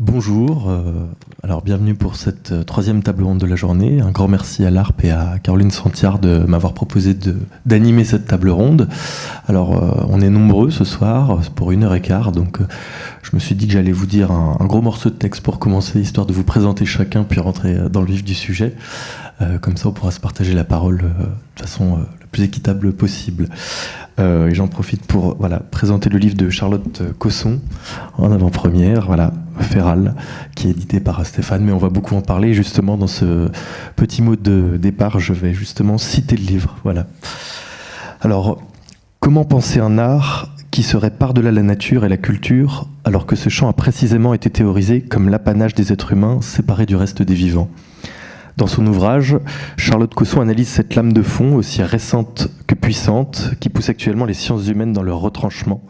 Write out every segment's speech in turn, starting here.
Bonjour, alors bienvenue pour cette troisième table ronde de la journée. Un grand merci à l'ARP et à Caroline Santiard de m'avoir proposé d'animer cette table ronde. Alors on est nombreux ce soir pour 1h15, donc je me suis dit que j'allais vous dire un gros morceau de texte pour commencer, histoire de vous présenter chacun puis rentrer dans le vif du sujet. Comme ça on pourra se partager la parole de façon la plus équitable possible. Et j'en profite pour présenter le livre de Charlotte Cosson en avant-première, Feral, qui est édité par Stéphane, mais on va beaucoup en parler justement dans ce petit mot de départ. Je vais justement citer le livre. Alors, comment penser un art qui serait par-delà la nature et la culture, alors que ce champ a précisément été théorisé comme l'apanage des êtres humains séparés du reste des vivants ? Dans son ouvrage, Charlotte Cosson analyse cette lame de fond, aussi récente que puissante, qui pousse actuellement les sciences humaines dans leur retranchement.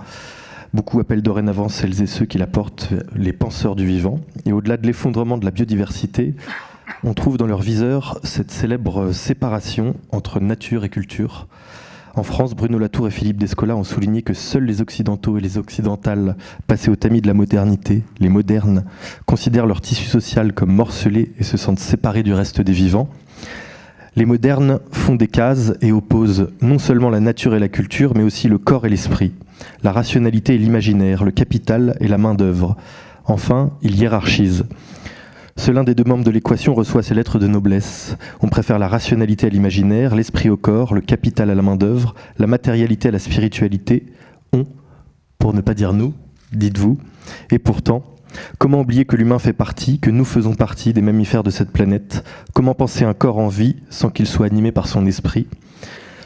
Beaucoup appellent dorénavant celles et ceux qui la portent les penseurs du vivant. Et au-delà de l'effondrement de la biodiversité, on trouve dans leur viseur cette célèbre séparation entre nature et culture. En France, Bruno Latour et Philippe Descola ont souligné que seuls les Occidentaux et les Occidentales, passés au tamis de la modernité, les modernes, considèrent leur tissu social comme morcelé et se sentent séparés du reste des vivants. Les modernes font des cases et opposent non seulement la nature et la culture, mais aussi le corps et l'esprit, la rationalité et l'imaginaire, le capital et la main-d'œuvre. Enfin, ils hiérarchisent. Seul un des deux membres de l'équation reçoit ses lettres de noblesse. On préfère la rationalité à l'imaginaire, l'esprit au corps, le capital à la main-d'œuvre, la matérialité à la spiritualité. On, pour ne pas dire nous, dites-vous. Et pourtant, comment oublier que l'humain fait partie, que nous faisons partie des mammifères de cette planète ? Comment penser un corps en vie sans qu'il soit animé par son esprit ?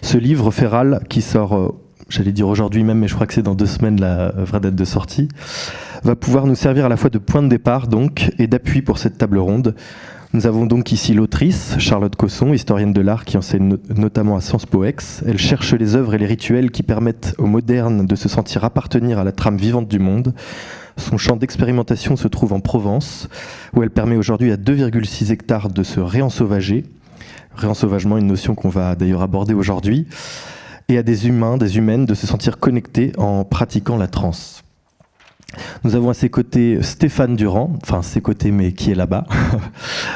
Ce livre, Feral, qui sort, j'allais dire aujourd'hui même, mais je crois que c'est dans 2 semaines la vraie date de sortie, va pouvoir nous servir à la fois de point de départ donc et d'appui pour cette table ronde. Nous avons donc ici l'autrice, Charlotte Cosson, historienne de l'art qui enseigne notamment à Sciences Po Aix. Elle cherche les œuvres et les rituels qui permettent aux modernes de se sentir appartenir à la trame vivante du monde. Son champ d'expérimentation se trouve en Provence, où elle permet aujourd'hui à 2,6 hectares de se réensauvager. Réensauvagement, une notion qu'on va d'ailleurs aborder aujourd'hui. Et à des humains, des humaines de se sentir connectés en pratiquant la transe. Nous avons à ses côtés Stéphane Durand, enfin ses côtés mais qui est là-bas,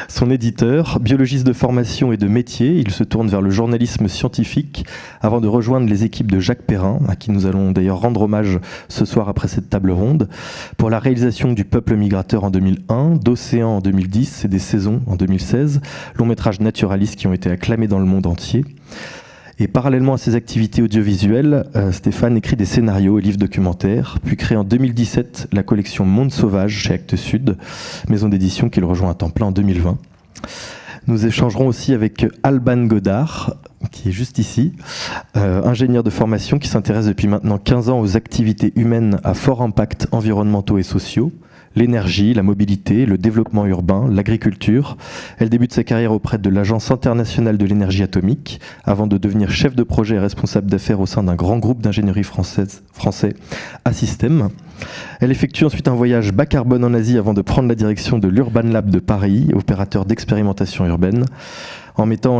son éditeur, biologiste de formation et de métier. Il se tourne vers le journalisme scientifique avant de rejoindre les équipes de Jacques Perrin, à qui nous allons d'ailleurs rendre hommage ce soir après cette table ronde, pour la réalisation du Peuple migrateur en 2001, d'Océan en 2010 et des Saisons en 2016, longs métrages naturalistes qui ont été acclamés dans le monde entier. Et parallèlement à ses activités audiovisuelles, Stéphane écrit des scénarios et livres documentaires, puis crée en 2017 la collection Monde Sauvage chez Actes Sud, maison d'édition qu'il rejoint à temps plein en 2020. Nous échangerons aussi avec Alban Godard, qui est juste ici, ingénieur de formation qui s'intéresse depuis maintenant 15 ans aux activités humaines à fort impact environnementaux et sociaux, l'énergie, la mobilité, le développement urbain, l'agriculture. Elle débute sa carrière auprès de l'Agence internationale de l'énergie atomique, avant de devenir chef de projet et responsable d'affaires au sein d'un grand groupe d'ingénierie français, Assystem. Elle effectue ensuite un voyage bas carbone en Asie avant de prendre la direction de l'Urban Lab de Paris, opérateur d'expérimentation urbaine. En mettant en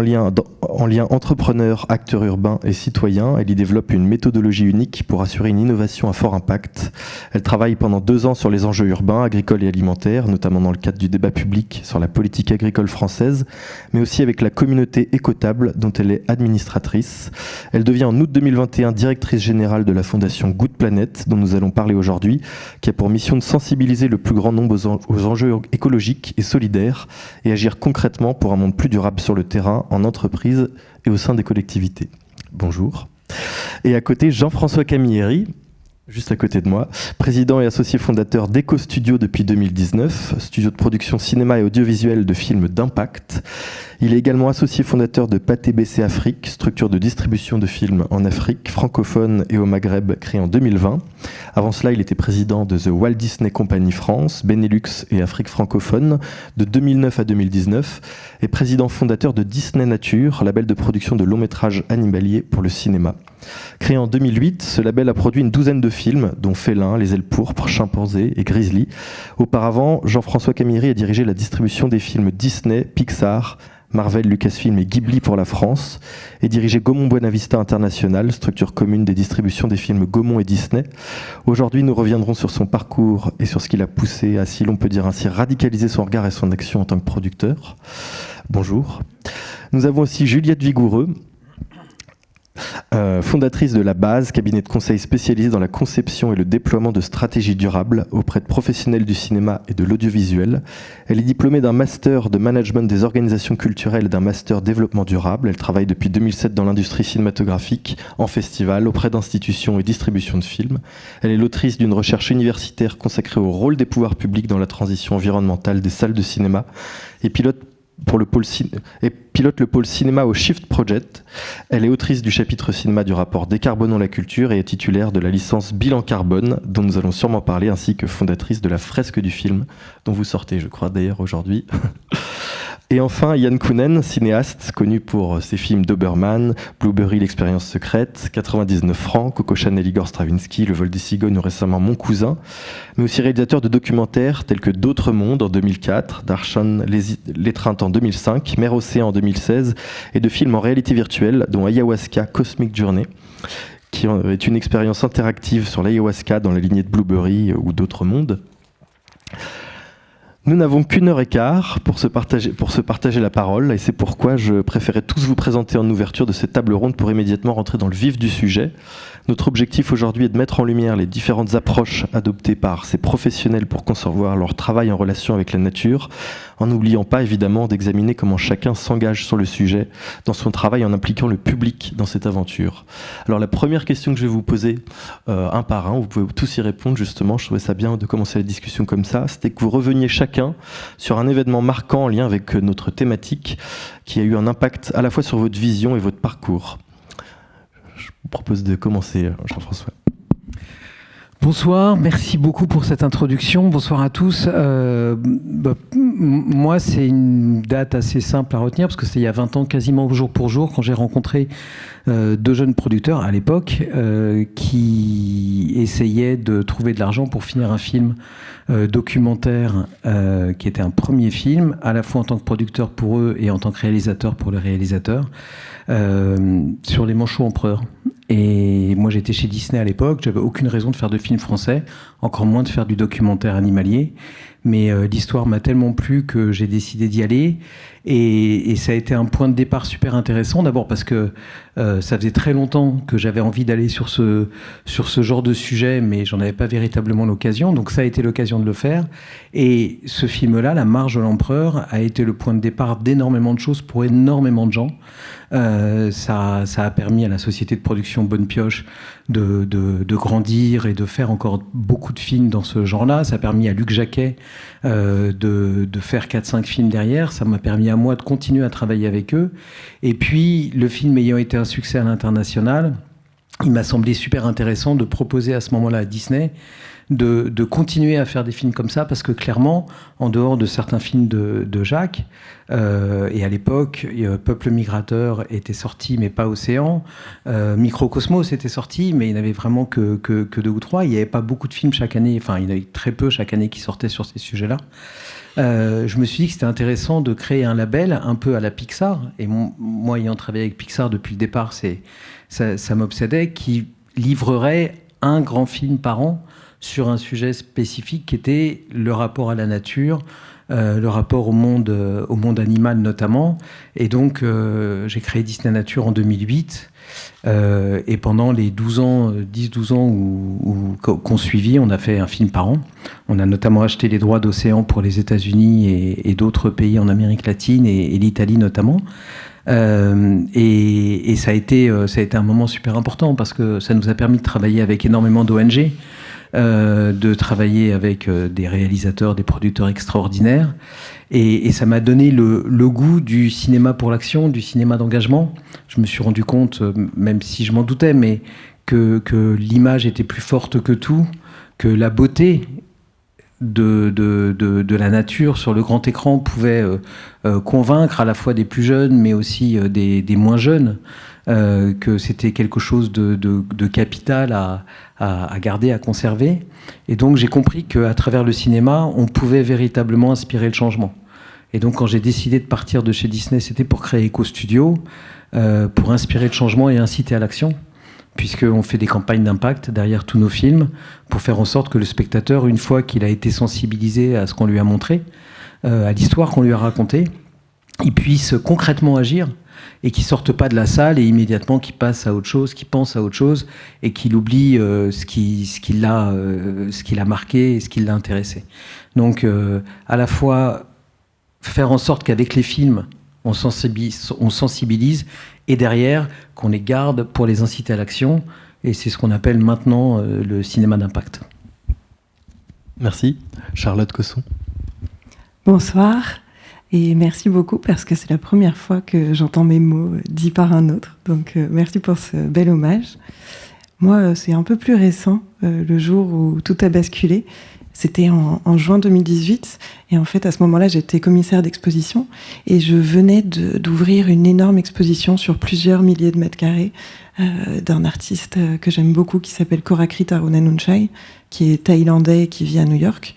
lien entrepreneurs, acteurs urbains et citoyens, elle y développe une méthodologie unique pour assurer une innovation à fort impact. Elle travaille pendant 2 ans sur les enjeux urbains, agricoles et alimentaires, notamment dans le cadre du débat public sur la politique agricole française, mais aussi avec la communauté Écotable, dont elle est administratrice. Elle devient en août 2021 directrice générale de la fondation Good Planet, dont nous allons parler aujourd'hui, qui a pour mission de sensibiliser le plus grand nombre aux enjeux écologiques et solidaires et agir concrètement pour un monde plus durable sur le terrain, en entreprise et au sein des collectivités. Bonjour. Et à côté, Jean-François Camilleri, juste à côté de moi, président et associé fondateur d'Eco Studio depuis 2019, studio de production cinéma et audiovisuel de films d'impact. Il est également associé fondateur de Pathé BC Afrique, structure de distribution de films en Afrique, francophone et au Maghreb, créée en 2020. Avant cela, il était président de The Walt Disney Company France, Benelux et Afrique francophone de 2009 à 2019 et président fondateur de Disney Nature, label de production de longs métrages animaliers pour le cinéma. Créé en 2008, ce label a produit une 12aine de films, dont Félin, Les Ailes Pourpres, Chimpanzé et Grizzly. Auparavant, Jean-François Camilleri a dirigé la distribution des films Disney, Pixar, Marvel, Lucasfilm et Ghibli pour la France, et dirigeait Gaumont Buena-Vista International, structure commune des distributions des films Gaumont et Disney. Aujourd'hui, nous reviendrons sur son parcours et sur ce qui l'a poussé à, si l'on peut dire ainsi, radicaliser son regard et son action en tant que producteur. Bonjour. Nous avons aussi Juliette Vigoureux, fondatrice de La Base, cabinet de conseil spécialisé dans la conception et le déploiement de stratégies durables auprès de professionnels du cinéma et de l'audiovisuel. Elle est diplômée d'un master de management des organisations culturelles et d'un master développement durable. Elle travaille depuis 2007 dans l'industrie cinématographique, en festival, auprès d'institutions et distribution de films. Elle est l'autrice d'une recherche universitaire consacrée au rôle des pouvoirs publics dans la transition environnementale des salles de cinéma et pilote le pôle cinéma au Shift Project. Elle est autrice du chapitre cinéma du rapport Décarbonons la culture et est titulaire de la licence Bilan Carbone, dont nous allons sûrement parler, ainsi que fondatrice de la fresque du film, dont vous sortez, je crois, d'ailleurs aujourd'hui. Et enfin, Yann Kounen, cinéaste, connu pour ses films Doberman, Blueberry, l'expérience secrète, 99 francs, Coco Chanel, Igor Stravinsky, Le vol des cigognes ou récemment Mon cousin, mais aussi réalisateur de documentaires tels que D'autres mondes en 2004, Darshan, L'étreinte en 2005, Mer Océan en 2016, et de films en réalité virtuelle, dont Ayahuasca, Cosmic Journey, qui est une expérience interactive sur l'ayahuasca dans la lignée de Blueberry ou D'autres mondes. Nous n'avons qu'une heure et quart pour se partager la parole, et c'est pourquoi je préférais tous vous présenter en ouverture de cette table ronde pour immédiatement rentrer dans le vif du sujet. Notre objectif aujourd'hui est de mettre en lumière les différentes approches adoptées par ces professionnels pour concevoir leur travail en relation avec la nature, en n'oubliant pas évidemment d'examiner comment chacun s'engage sur le sujet dans son travail en impliquant le public dans cette aventure. Alors la première question que je vais vous poser un par un, vous pouvez tous y répondre justement, je trouvais ça bien de commencer la discussion comme ça, c'était que vous reveniez chacun sur un événement marquant en lien avec notre thématique qui a eu un impact à la fois sur votre vision et votre parcours. Je vous propose de commencer, Jean-François. Bonsoir, merci beaucoup pour cette introduction. Bonsoir à tous. Moi, c'est une date assez simple à retenir parce que c'était il y a 20 ans, quasiment jour pour jour, quand j'ai rencontré deux jeunes producteurs à l'époque qui essayaient de trouver de l'argent pour finir un film documentaire qui était un premier film, à la fois en tant que producteur pour eux et en tant que réalisateur pour le réalisateur, sur les Manchots empereurs. Et moi, j'étais chez Disney à l'époque, j'avais aucune raison de faire de film français, encore moins de faire du documentaire animalier. Mais l'histoire m'a tellement plu que j'ai décidé d'y aller. Et ça a été un point de départ super intéressant. D'abord parce que ça faisait très longtemps que j'avais envie d'aller sur ce genre de sujet, mais j'en avais pas véritablement l'occasion. Donc ça a été l'occasion de le faire. Et ce film-là, La Marche de l'Empereur, a été le point de départ d'énormément de choses pour énormément de gens. Ça a permis à la société de production Bonne Pioche de grandir et de faire encore beaucoup de films dans ce genre-là. Ça a permis à Luc Jacquet de faire 4-5 films derrière. Ça m'a permis à moi de continuer à travailler avec eux. Et puis, le film ayant été un succès à l'international, il m'a semblé super intéressant de proposer à ce moment-là à Disney de continuer à faire des films comme ça, parce que clairement, en dehors de certains films de Jacques, et à l'époque, Peuple migrateur était sorti, mais pas Océan, Microcosmos était sorti, mais il n'avait vraiment que 2 ou 3, il n'y avait pas beaucoup de films chaque année, enfin il y en avait très peu chaque année qui sortaient sur ces sujets-là. Je me suis dit que c'était intéressant de créer un label un peu à la Pixar, et moi ayant travaillé avec Pixar depuis le départ, ça m'obsédait, qui livrerait un grand film par an sur un sujet spécifique qui était le rapport à la nature, le rapport au monde animal notamment. Et donc, j'ai créé Disney Nature en 2008. Et pendant les 10-12 ans qu'on suivit, on a fait un film par an. On a notamment acheté les droits d'Océan pour les États-Unis et d'autres pays en Amérique latine et l'Italie notamment. Et ça a été un moment super important parce que ça nous a permis de travailler avec énormément d'ONG, de travailler avec des réalisateurs, des producteurs extraordinaires. Et ça m'a donné le goût du cinéma pour l'action, du cinéma d'engagement. Je me suis rendu compte, même si je m'en doutais, mais que l'image était plus forte que tout, que la beauté de la nature sur le grand écran pouvait convaincre à la fois des plus jeunes, mais aussi des moins jeunes, que c'était quelque chose de capital à garder, à conserver. Et donc j'ai compris qu'à travers le cinéma, on pouvait véritablement inspirer le changement. Et donc quand j'ai décidé de partir de chez Disney, c'était pour créer Eco Studio, pour inspirer le changement et inciter à l'action, puisqu'on fait des campagnes d'impact derrière tous nos films, pour faire en sorte que le spectateur, une fois qu'il a été sensibilisé à ce qu'on lui a montré, à l'histoire qu'on lui a racontée, il puisse concrètement agir et qu'il ne sorte pas de la salle et immédiatement qu'il passe à autre chose, qu'il pense à autre chose et qu'il oublie ce qui l'a marqué et ce qui l'a intéressé. Donc à la fois faire en sorte qu'avec les films, on sensibilise et derrière qu'on les garde pour les inciter à l'action, et c'est ce qu'on appelle maintenant le cinéma d'impact. Merci. Charlotte Cosson. Bonsoir, et merci beaucoup parce que c'est la première fois que j'entends mes mots dits par un autre, donc merci pour ce bel hommage. Moi, c'est un peu plus récent, le jour où tout a basculé. C'était en juin 2018, et en fait à ce moment-là j'étais commissaire d'exposition et je venais d'ouvrir une énorme exposition sur plusieurs milliers de mètres carrés d'un artiste que j'aime beaucoup qui s'appelle Korakrit Arunanunchai, qui est thaïlandais et qui vit à New York,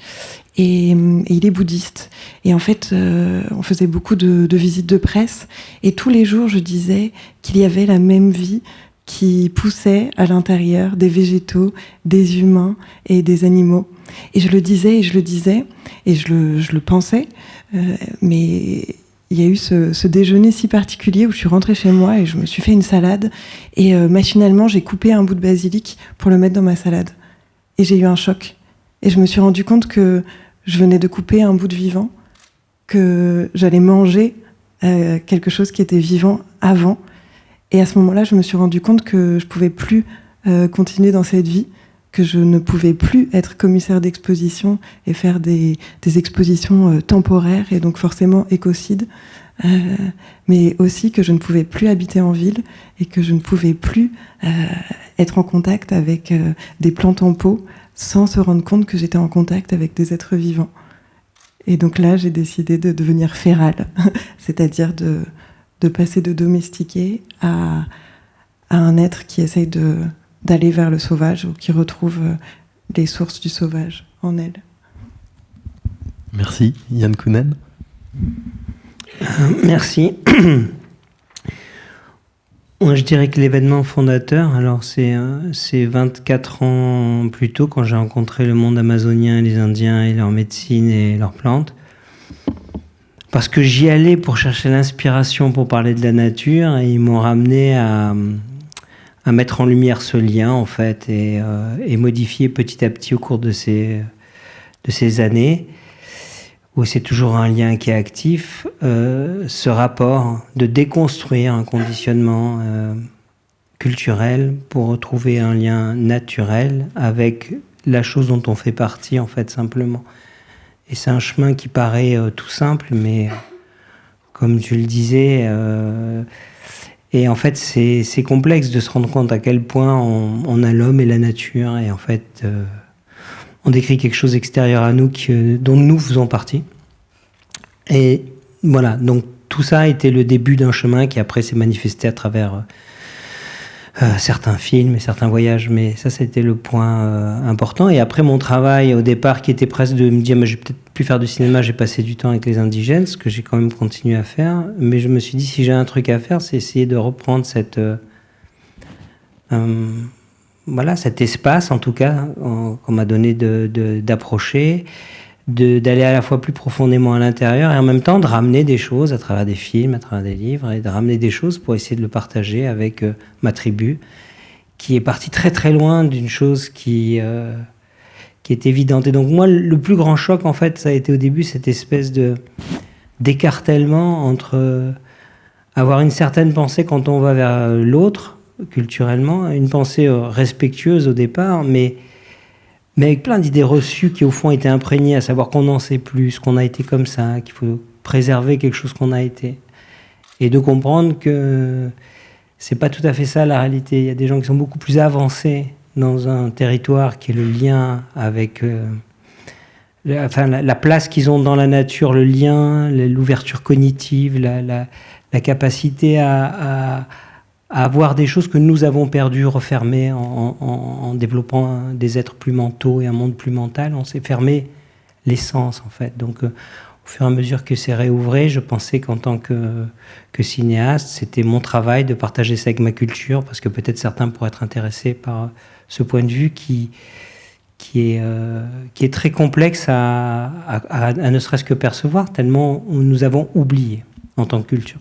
et il est bouddhiste. Et en fait on faisait beaucoup de visites de presse et tous les jours je disais qu'il y avait la même vie qui poussait à l'intérieur des végétaux, des humains et des animaux. Et je le disais, et je le disais, et je le pensais, mais il y a eu ce déjeuner si particulier où je suis rentrée chez moi et je me suis fait une salade, et machinalement j'ai coupé un bout de basilic pour le mettre dans ma salade. Et j'ai eu un choc. Et je me suis rendu compte que je venais de couper un bout de vivant, que j'allais manger quelque chose qui était vivant avant. Et à ce moment-là, je me suis rendu compte que je ne pouvais plus continuer dans cette vie, que je ne pouvais plus être commissaire d'exposition et faire des expositions temporaires et donc forcément écocides, mais aussi que je ne pouvais plus habiter en ville et que je ne pouvais plus être en contact avec des plantes en pot sans se rendre compte que j'étais en contact avec des êtres vivants. Et donc là, j'ai décidé de devenir férale, c'est-à-dire de passer de domestiquer à un être qui essaye d'aller vers le sauvage ou qui retrouve les sources du sauvage en elle. Merci. Yann Kounen. Merci. Moi, je dirais que l'événement fondateur, alors c'est 24 ans plus tôt, quand j'ai rencontré le monde amazonien et les Indiens et leur médecine et leurs plantes. Parce que j'y allais pour chercher l'inspiration pour parler de la nature, et ils m'ont ramené à mettre en lumière ce lien, en fait, et modifier petit à petit au cours de ces années, où c'est toujours un lien qui est actif, ce rapport de déconstruire un conditionnement culturel pour retrouver un lien naturel avec la chose dont on fait partie, en fait, simplement. Et c'est un chemin qui paraît tout simple, mais comme tu le disais, et en fait c'est complexe de se rendre compte à quel point on a l'homme et la nature, et en fait on décrit quelque chose extérieur à nous dont nous faisons partie. Et voilà, donc tout ça a été le début d'un chemin qui après s'est manifesté à travers certains films et certains voyages, mais ça c'était le point important. Et après mon travail au départ qui était presque de me dire mais je vais peut-être plus faire du cinéma, j'ai passé du temps avec les indigènes, ce que j'ai quand même continué à faire, mais je me suis dit si j'ai un truc à faire, c'est essayer de reprendre cet espace en tout cas qu'on m'a donné d'approcher, d'aller à la fois plus profondément à l'intérieur et en même temps de ramener des choses à travers des films, à travers des livres, et de ramener des choses pour essayer de le partager avec ma tribu, qui est partie très très loin d'une chose qui est évidente. Et donc moi, le plus grand choc, en fait, ça a été au début cette espèce d'écartèlement entre avoir une certaine pensée quand on va vers l'autre, culturellement, une pensée respectueuse au départ, mais avec plein d'idées reçues qui, au fond, étaient imprégnées, à savoir qu'on n'en sait plus, qu'on a été comme ça, qu'il faut préserver quelque chose qu'on a été. Et de comprendre que c'est pas tout à fait ça, la réalité. Il y a des gens qui sont beaucoup plus avancés dans un territoire qui est le lien avec... la place qu'ils ont dans la nature, le lien, l'ouverture cognitive, la capacité à avoir des choses que nous avons perdues, refermées en développant des êtres plus mentaux et un monde plus mental. On s'est fermé l'essence, en fait. Donc, au fur et à mesure que c'est réouvré, je pensais qu'en tant que cinéaste, c'était mon travail de partager ça avec ma culture, parce que peut-être certains pourraient être intéressés par ce point de vue qui est très complexe à ne serait-ce que percevoir, tellement nous avons oublié en tant que culture.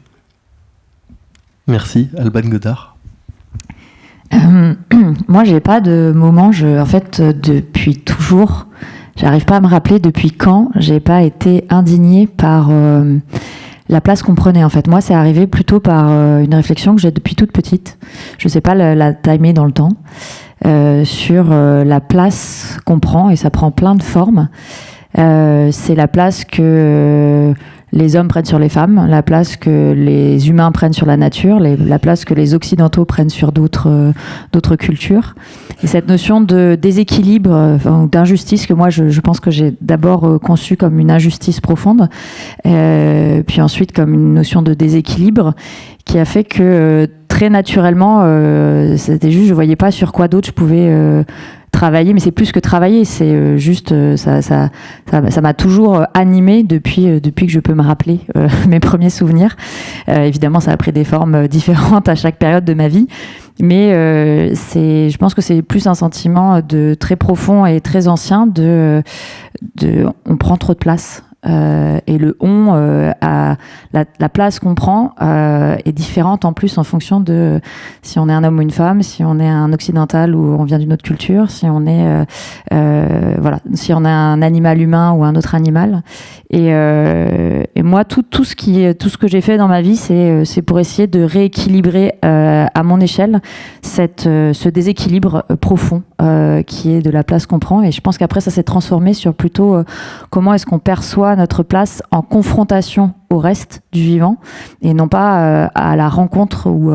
Merci. Alban Godard. Moi, j'ai pas de moment. En fait, depuis toujours, j'arrive pas à me rappeler depuis quand j'ai pas été indignée par la place qu'on prenait. En fait, moi, c'est arrivé plutôt par une réflexion que j'ai depuis toute petite. Je sais pas la timer dans le temps. Sur la place qu'on prend, et ça prend plein de formes. C'est la place que les hommes prennent sur les femmes, la place que les humains prennent sur la nature, la place que les occidentaux prennent sur d'autres cultures. Et cette notion de déséquilibre, d'injustice, que moi je pense que j'ai d'abord conçue comme une injustice profonde, puis ensuite comme une notion de déséquilibre, qui a fait que très naturellement, c'était juste, je voyais pas sur quoi d'autre je pouvais travailler, mais c'est plus que travailler, c'est juste, ça m'a toujours animée depuis que je peux me rappeler mes premiers souvenirs. Évidemment, ça a pris des formes différentes à chaque période de ma vie, mais je pense que c'est plus un sentiment très profond et très ancien on prend trop de place. Et le on, la place qu'on prend est différente en plus en fonction de si on est un homme ou une femme, si on est un occidental ou on vient d'une autre culture, si on est si on est un animal humain ou un autre animal. Et moi, tout ce que j'ai fait dans ma vie, c'est pour essayer de rééquilibrer à mon échelle ce déséquilibre profond qui est de la place qu'on prend. Et je pense qu'après, ça s'est transformé sur plutôt comment est-ce qu'on perçoit notre place en confrontation au reste du vivant et non pas à la rencontre ou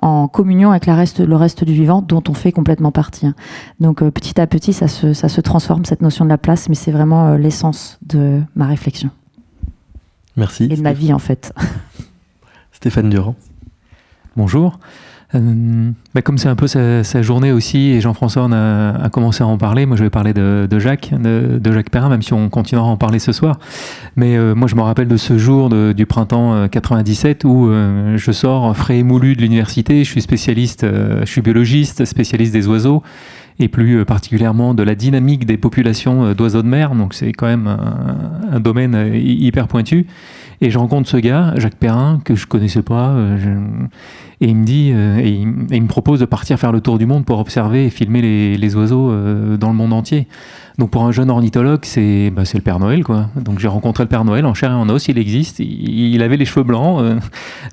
en communion avec le reste du vivant dont on fait complètement partie. Donc petit à petit, ça se transforme, cette notion de la place, mais c'est vraiment l'essence de ma réflexion. Merci. Et de ma vie, en fait. Stéphane Durand. Bonjour. Comme c'est un peu sa journée aussi, et Jean-François a commencé à en parler, moi je vais parler de Jacques Perrin, même si on continuera à en parler ce soir. Mais moi je me rappelle de ce jour du printemps 97 où je sors frais et moulu de l'université, je suis biologiste, spécialiste des oiseaux, et plus particulièrement de la dynamique des populations d'oiseaux de mer, donc c'est quand même un domaine hyper pointu. Et je rencontre ce gars, Jacques Perrin, que je connaissais pas, et il me dit, et il me propose de partir faire le tour du monde pour observer et filmer les oiseaux dans le monde entier. Donc pour un jeune ornithologue, c'est le Père Noël, quoi. Donc j'ai rencontré le Père Noël en chair et en os, il existe, il avait les cheveux blancs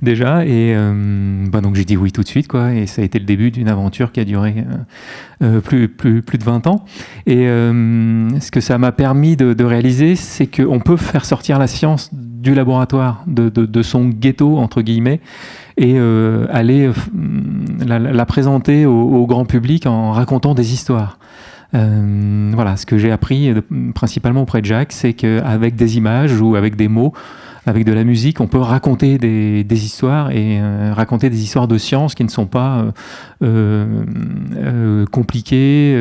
déjà, et donc j'ai dit oui tout de suite, quoi. Et ça a été le début d'une aventure qui a duré plus de 20 ans. Et ce que ça m'a permis de réaliser, c'est qu'on peut faire sortir la science du laboratoire, de son ghetto, entre guillemets, et aller la présenter au grand public en racontant des histoires. Voilà, ce que j'ai appris principalement auprès de Jacques, c'est qu'avec des images ou avec des mots, avec de la musique, on peut raconter des histoires et raconter des histoires de science qui ne sont pas compliquées,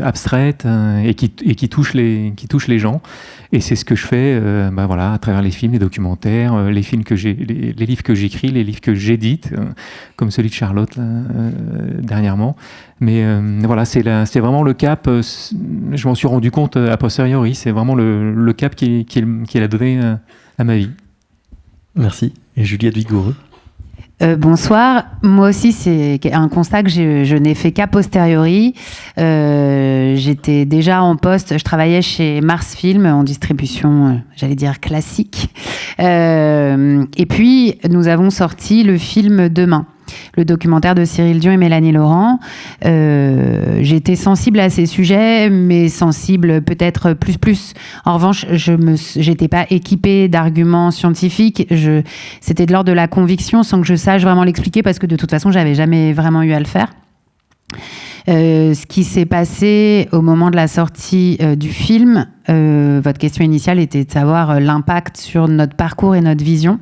abstraites et qui touchent les gens. Et c'est ce que je fais à travers les films, les documentaires, les livres que j'écris, les livres que j'édite, comme celui de Charlotte dernièrement. Mais c'est vraiment le cap, je m'en suis rendu compte a posteriori, c'est vraiment le cap qu'il a donné à ma vie. Merci. Et Juliette Vigoureux. Bonsoir. Moi aussi, c'est un constat que je n'ai fait qu'à posteriori. J'étais déjà en poste. Je travaillais chez Mars Film en distribution, j'allais dire classique. Et puis, nous avons sorti le film Demain, le documentaire de Cyril Dion et Mélanie Laurent. J'étais sensible à ces sujets, mais sensible peut-être plus. En revanche, j'étais pas équipée d'arguments scientifiques. C'était de l'ordre de la conviction, sans que je sache vraiment l'expliquer, parce que de toute façon, j'avais jamais vraiment eu à le faire. Ce qui s'est passé au moment de la sortie du film, votre question initiale était de savoir l'impact sur notre parcours et notre vision.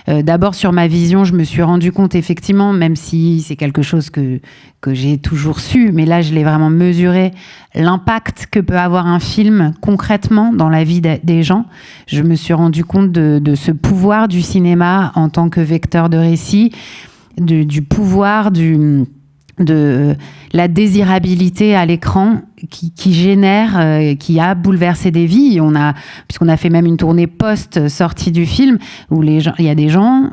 D'abord, sur ma vision, je me suis rendu compte, effectivement, même si c'est quelque chose que j'ai toujours su, mais là, je l'ai vraiment mesuré, l'impact que peut avoir un film concrètement dans la vie des gens. Je me suis rendu compte de ce pouvoir du cinéma en tant que vecteur de récit, du pouvoir de la désirabilité à l'écran qui génère, qui a bouleversé des vies. Puisqu'on a fait même une tournée post-sortie du film, où il y a des gens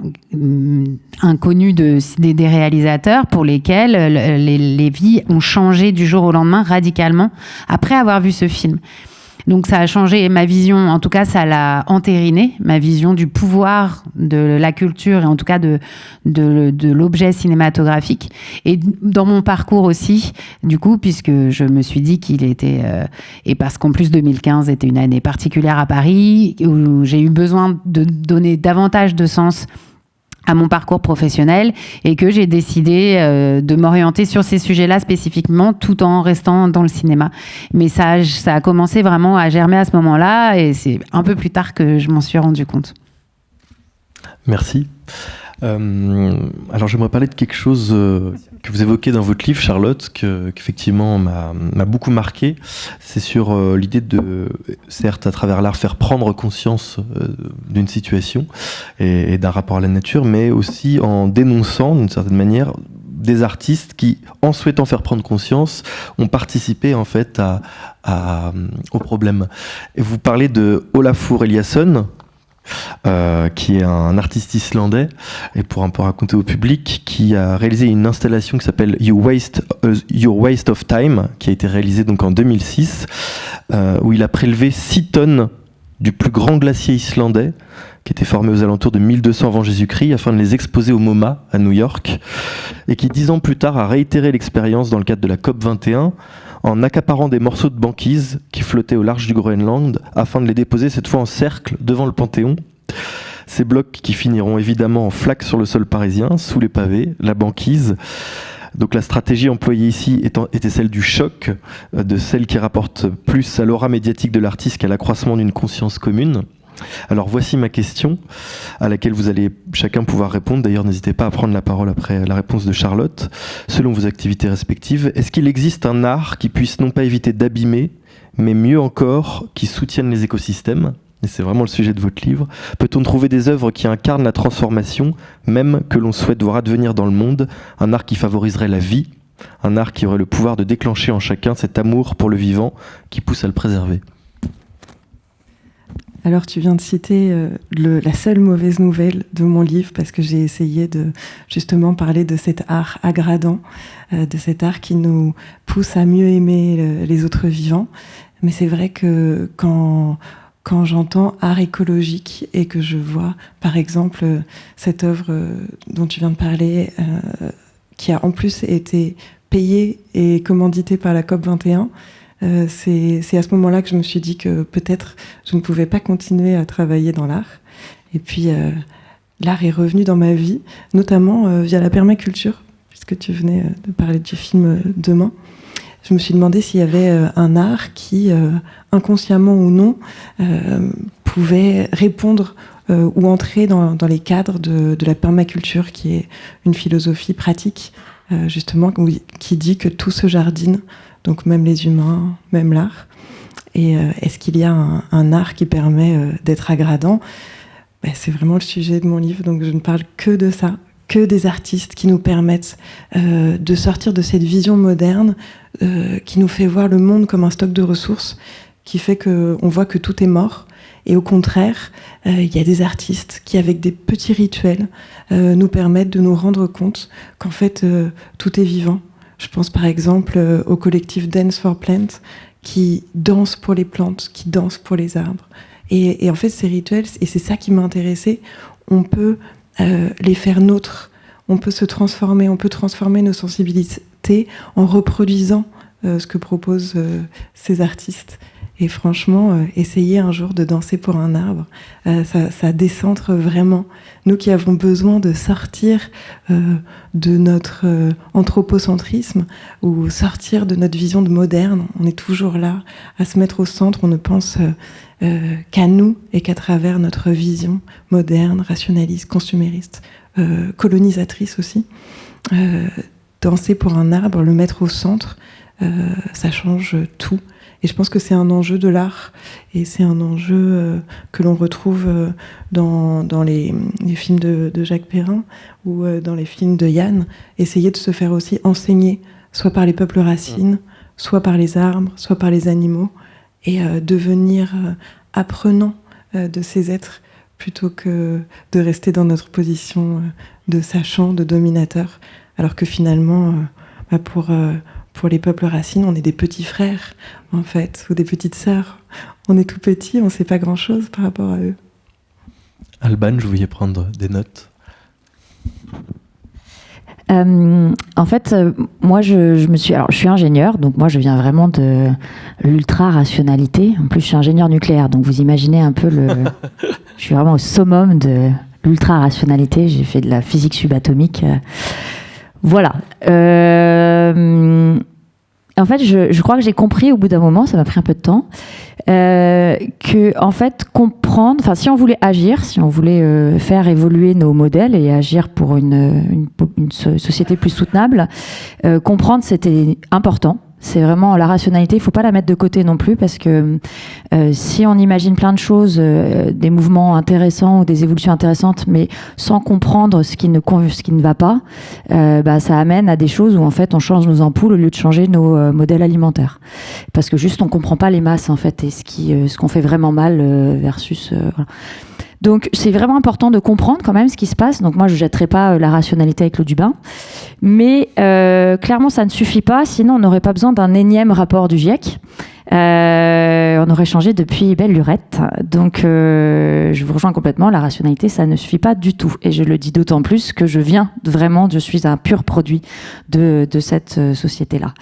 inconnus des réalisateurs pour lesquels les vies ont changé du jour au lendemain radicalement après avoir vu ce film. Donc ça a changé ma vision, en tout cas ça l'a entériné, ma vision du pouvoir de la culture et en tout cas de l'objet cinématographique. Et dans mon parcours aussi, du coup, puisque je me suis dit qu'il était... et parce qu'en plus 2015 était une année particulière à Paris, où j'ai eu besoin de donner davantage de sens à mon parcours professionnel et que j'ai décidé de m'orienter sur ces sujets-là spécifiquement tout en restant dans le cinéma. Mais ça a commencé vraiment à germer à ce moment-là et c'est un peu plus tard que je m'en suis rendu compte. Merci. Alors j'aimerais parler de quelque chose que vous évoquez dans votre livre, Charlotte, qu'effectivement m'a beaucoup marqué. C'est sur l'idée de, certes à travers l'art, faire prendre conscience d'une situation et d'un rapport à la nature, mais aussi en dénonçant d'une certaine manière des artistes qui, en souhaitant faire prendre conscience, ont participé en fait au problème. Et vous parlez de Olafur Eliasson, qui est un artiste islandais, et pour un peu raconter au public, qui a réalisé une installation qui s'appelle Your Waste of Time, qui a été réalisée donc en 2006, où il a prélevé 6 tonnes du plus grand glacier islandais, qui était formé aux alentours de 1200 avant Jésus-Christ, afin de les exposer au MoMA à New York, et qui 10 ans plus tard a réitéré l'expérience dans le cadre de la COP21, en accaparant des morceaux de banquise qui flottaient au large du Groenland, afin de les déposer cette fois en cercle devant le Panthéon. Ces blocs qui finiront évidemment en flaques sur le sol parisien, sous les pavés, la banquise. Donc la stratégie employée ici était celle du choc, de celle qui rapporte plus à l'aura médiatique de l'artiste qu'à l'accroissement d'une conscience commune. Alors voici ma question, à laquelle vous allez chacun pouvoir répondre. D'ailleurs, n'hésitez pas à prendre la parole après la réponse de Charlotte. Selon vos activités respectives, est-ce qu'il existe un art qui puisse non pas éviter d'abîmer, mais mieux encore, qui soutienne les écosystèmes ? Et c'est vraiment le sujet de votre livre. Peut-on trouver des œuvres qui incarnent la transformation, même que l'on souhaite voir advenir dans le monde, un art qui favoriserait la vie, un art qui aurait le pouvoir de déclencher en chacun cet amour pour le vivant qui pousse à le préserver ? Alors tu viens de citer la seule mauvaise nouvelle de mon livre, parce que j'ai essayé de justement parler de cet art aggradant, de cet art qui nous pousse à mieux aimer les autres vivants. Mais c'est vrai que quand j'entends art écologique et que je vois par exemple cette œuvre dont tu viens de parler, qui a en plus été payée et commanditée par la COP21, c'est à ce moment-là que je me suis dit que peut-être je ne pouvais pas continuer à travailler dans l'art. Et puis l'art est revenu dans ma vie, notamment via la permaculture, puisque tu venais de parler du film Demain. Je me suis demandé s'il y avait un art qui, inconsciemment ou non, pouvait répondre ou entrer dans les cadres de la permaculture, qui est une philosophie pratique, justement, qui dit que tout se jardine, donc même les humains, même l'art. Et est-ce qu'il y a un art qui permet d'être aggradant ? C'est vraiment le sujet de mon livre, donc je ne parle que de ça, que des artistes qui nous permettent de sortir de cette vision moderne qui nous fait voir le monde comme un stock de ressources, qui fait qu'on voit que tout est mort. Et au contraire, il y a des artistes qui, avec des petits rituels, nous permettent de nous rendre compte qu'en fait, tout est vivant. Je pense par exemple au collectif Dance for Plants, qui danse pour les plantes, qui danse pour les arbres. Et en fait, ces rituels, et c'est ça qui m'a intéressée, on peut les faire nôtres, on peut se transformer, on peut transformer nos sensibilités en reproduisant ce que proposent ces artistes. Et franchement, essayer un jour de danser pour un arbre, ça décentre vraiment. Nous qui avons besoin de sortir de notre anthropocentrisme ou sortir de notre vision de moderne, on est toujours là à se mettre au centre, on ne pense qu'à nous et qu'à travers notre vision moderne, rationaliste, consumériste, colonisatrice aussi. Danser pour un arbre, le mettre au centre, ça change tout. Et je pense que c'est un enjeu de l'art et c'est un enjeu que l'on retrouve dans les films de Jacques Perrin ou dans les films de Yann. Essayer de se faire aussi enseigner, soit par les peuples racines, soit par les arbres, soit par les animaux, et devenir apprenant de ces êtres plutôt que de rester dans notre position de sachant, de dominateur. Alors que finalement, pour les peuples racines, on est des petits frères, en fait, ou des petites sœurs. On est tout petits, on ne sait pas grand-chose par rapport à eux. Alban, je voulais prendre des notes. En fait, moi, je suis ingénieure, donc moi, je viens vraiment de l'ultra-rationalité. En plus, je suis ingénieure nucléaire, donc vous imaginez un peu je suis vraiment au summum de l'ultra-rationalité. J'ai fait de la physique subatomique. Voilà. En fait, je crois que j'ai compris au bout d'un moment, ça m'a pris un peu de temps, que en fait comprendre, enfin si on voulait agir, si on voulait faire évoluer nos modèles et agir pour une société plus soutenable, comprendre c'était important. C'est vraiment la rationalité, il ne faut pas la mettre de côté non plus parce que si on imagine plein de choses, des mouvements intéressants ou des évolutions intéressantes, mais sans comprendre ce qui ne va pas, ça amène à des choses où en fait on change nos ampoules au lieu de changer nos modèles alimentaires. Parce que juste on ne comprend pas les masses en fait et ce qu'on fait vraiment mal versus... Voilà. Donc c'est vraiment important de comprendre quand même ce qui se passe. Donc moi je ne jetterai pas la rationalité avec l'eau du bain. Mais clairement ça ne suffit pas, sinon on n'aurait pas besoin d'un énième rapport du GIEC. On aurait changé depuis belle lurette. Donc je vous rejoins complètement, la rationalité ça ne suffit pas du tout. Et je le dis d'autant plus que je suis un pur produit de cette société-là.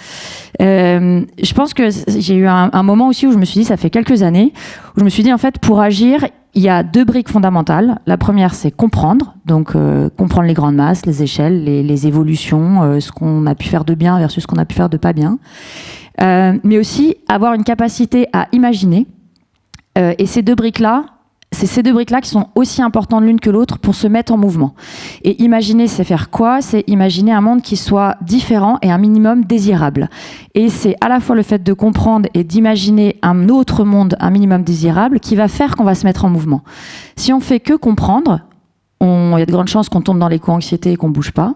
Je pense que j'ai eu un moment aussi où je me suis dit, ça fait quelques années, où je me suis dit en fait pour agir, il y a 2 briques fondamentales. La première, c'est comprendre. Donc, comprendre les grandes masses, les échelles, les évolutions, ce qu'on a pu faire de bien versus ce qu'on a pu faire de pas bien. Mais aussi avoir une capacité à imaginer. Et ces 2 briques-là, c'est ces 2 briques-là qui sont aussi importantes l'une que l'autre pour se mettre en mouvement. Et imaginer, c'est faire quoi ? C'est imaginer un monde qui soit différent et un minimum désirable. Et c'est à la fois le fait de comprendre et d'imaginer un autre monde, un minimum désirable, qui va faire qu'on va se mettre en mouvement. Si on fait que comprendre, il y a de grandes chances qu'on tombe dans l'éco-anxiété et qu'on ne bouge pas.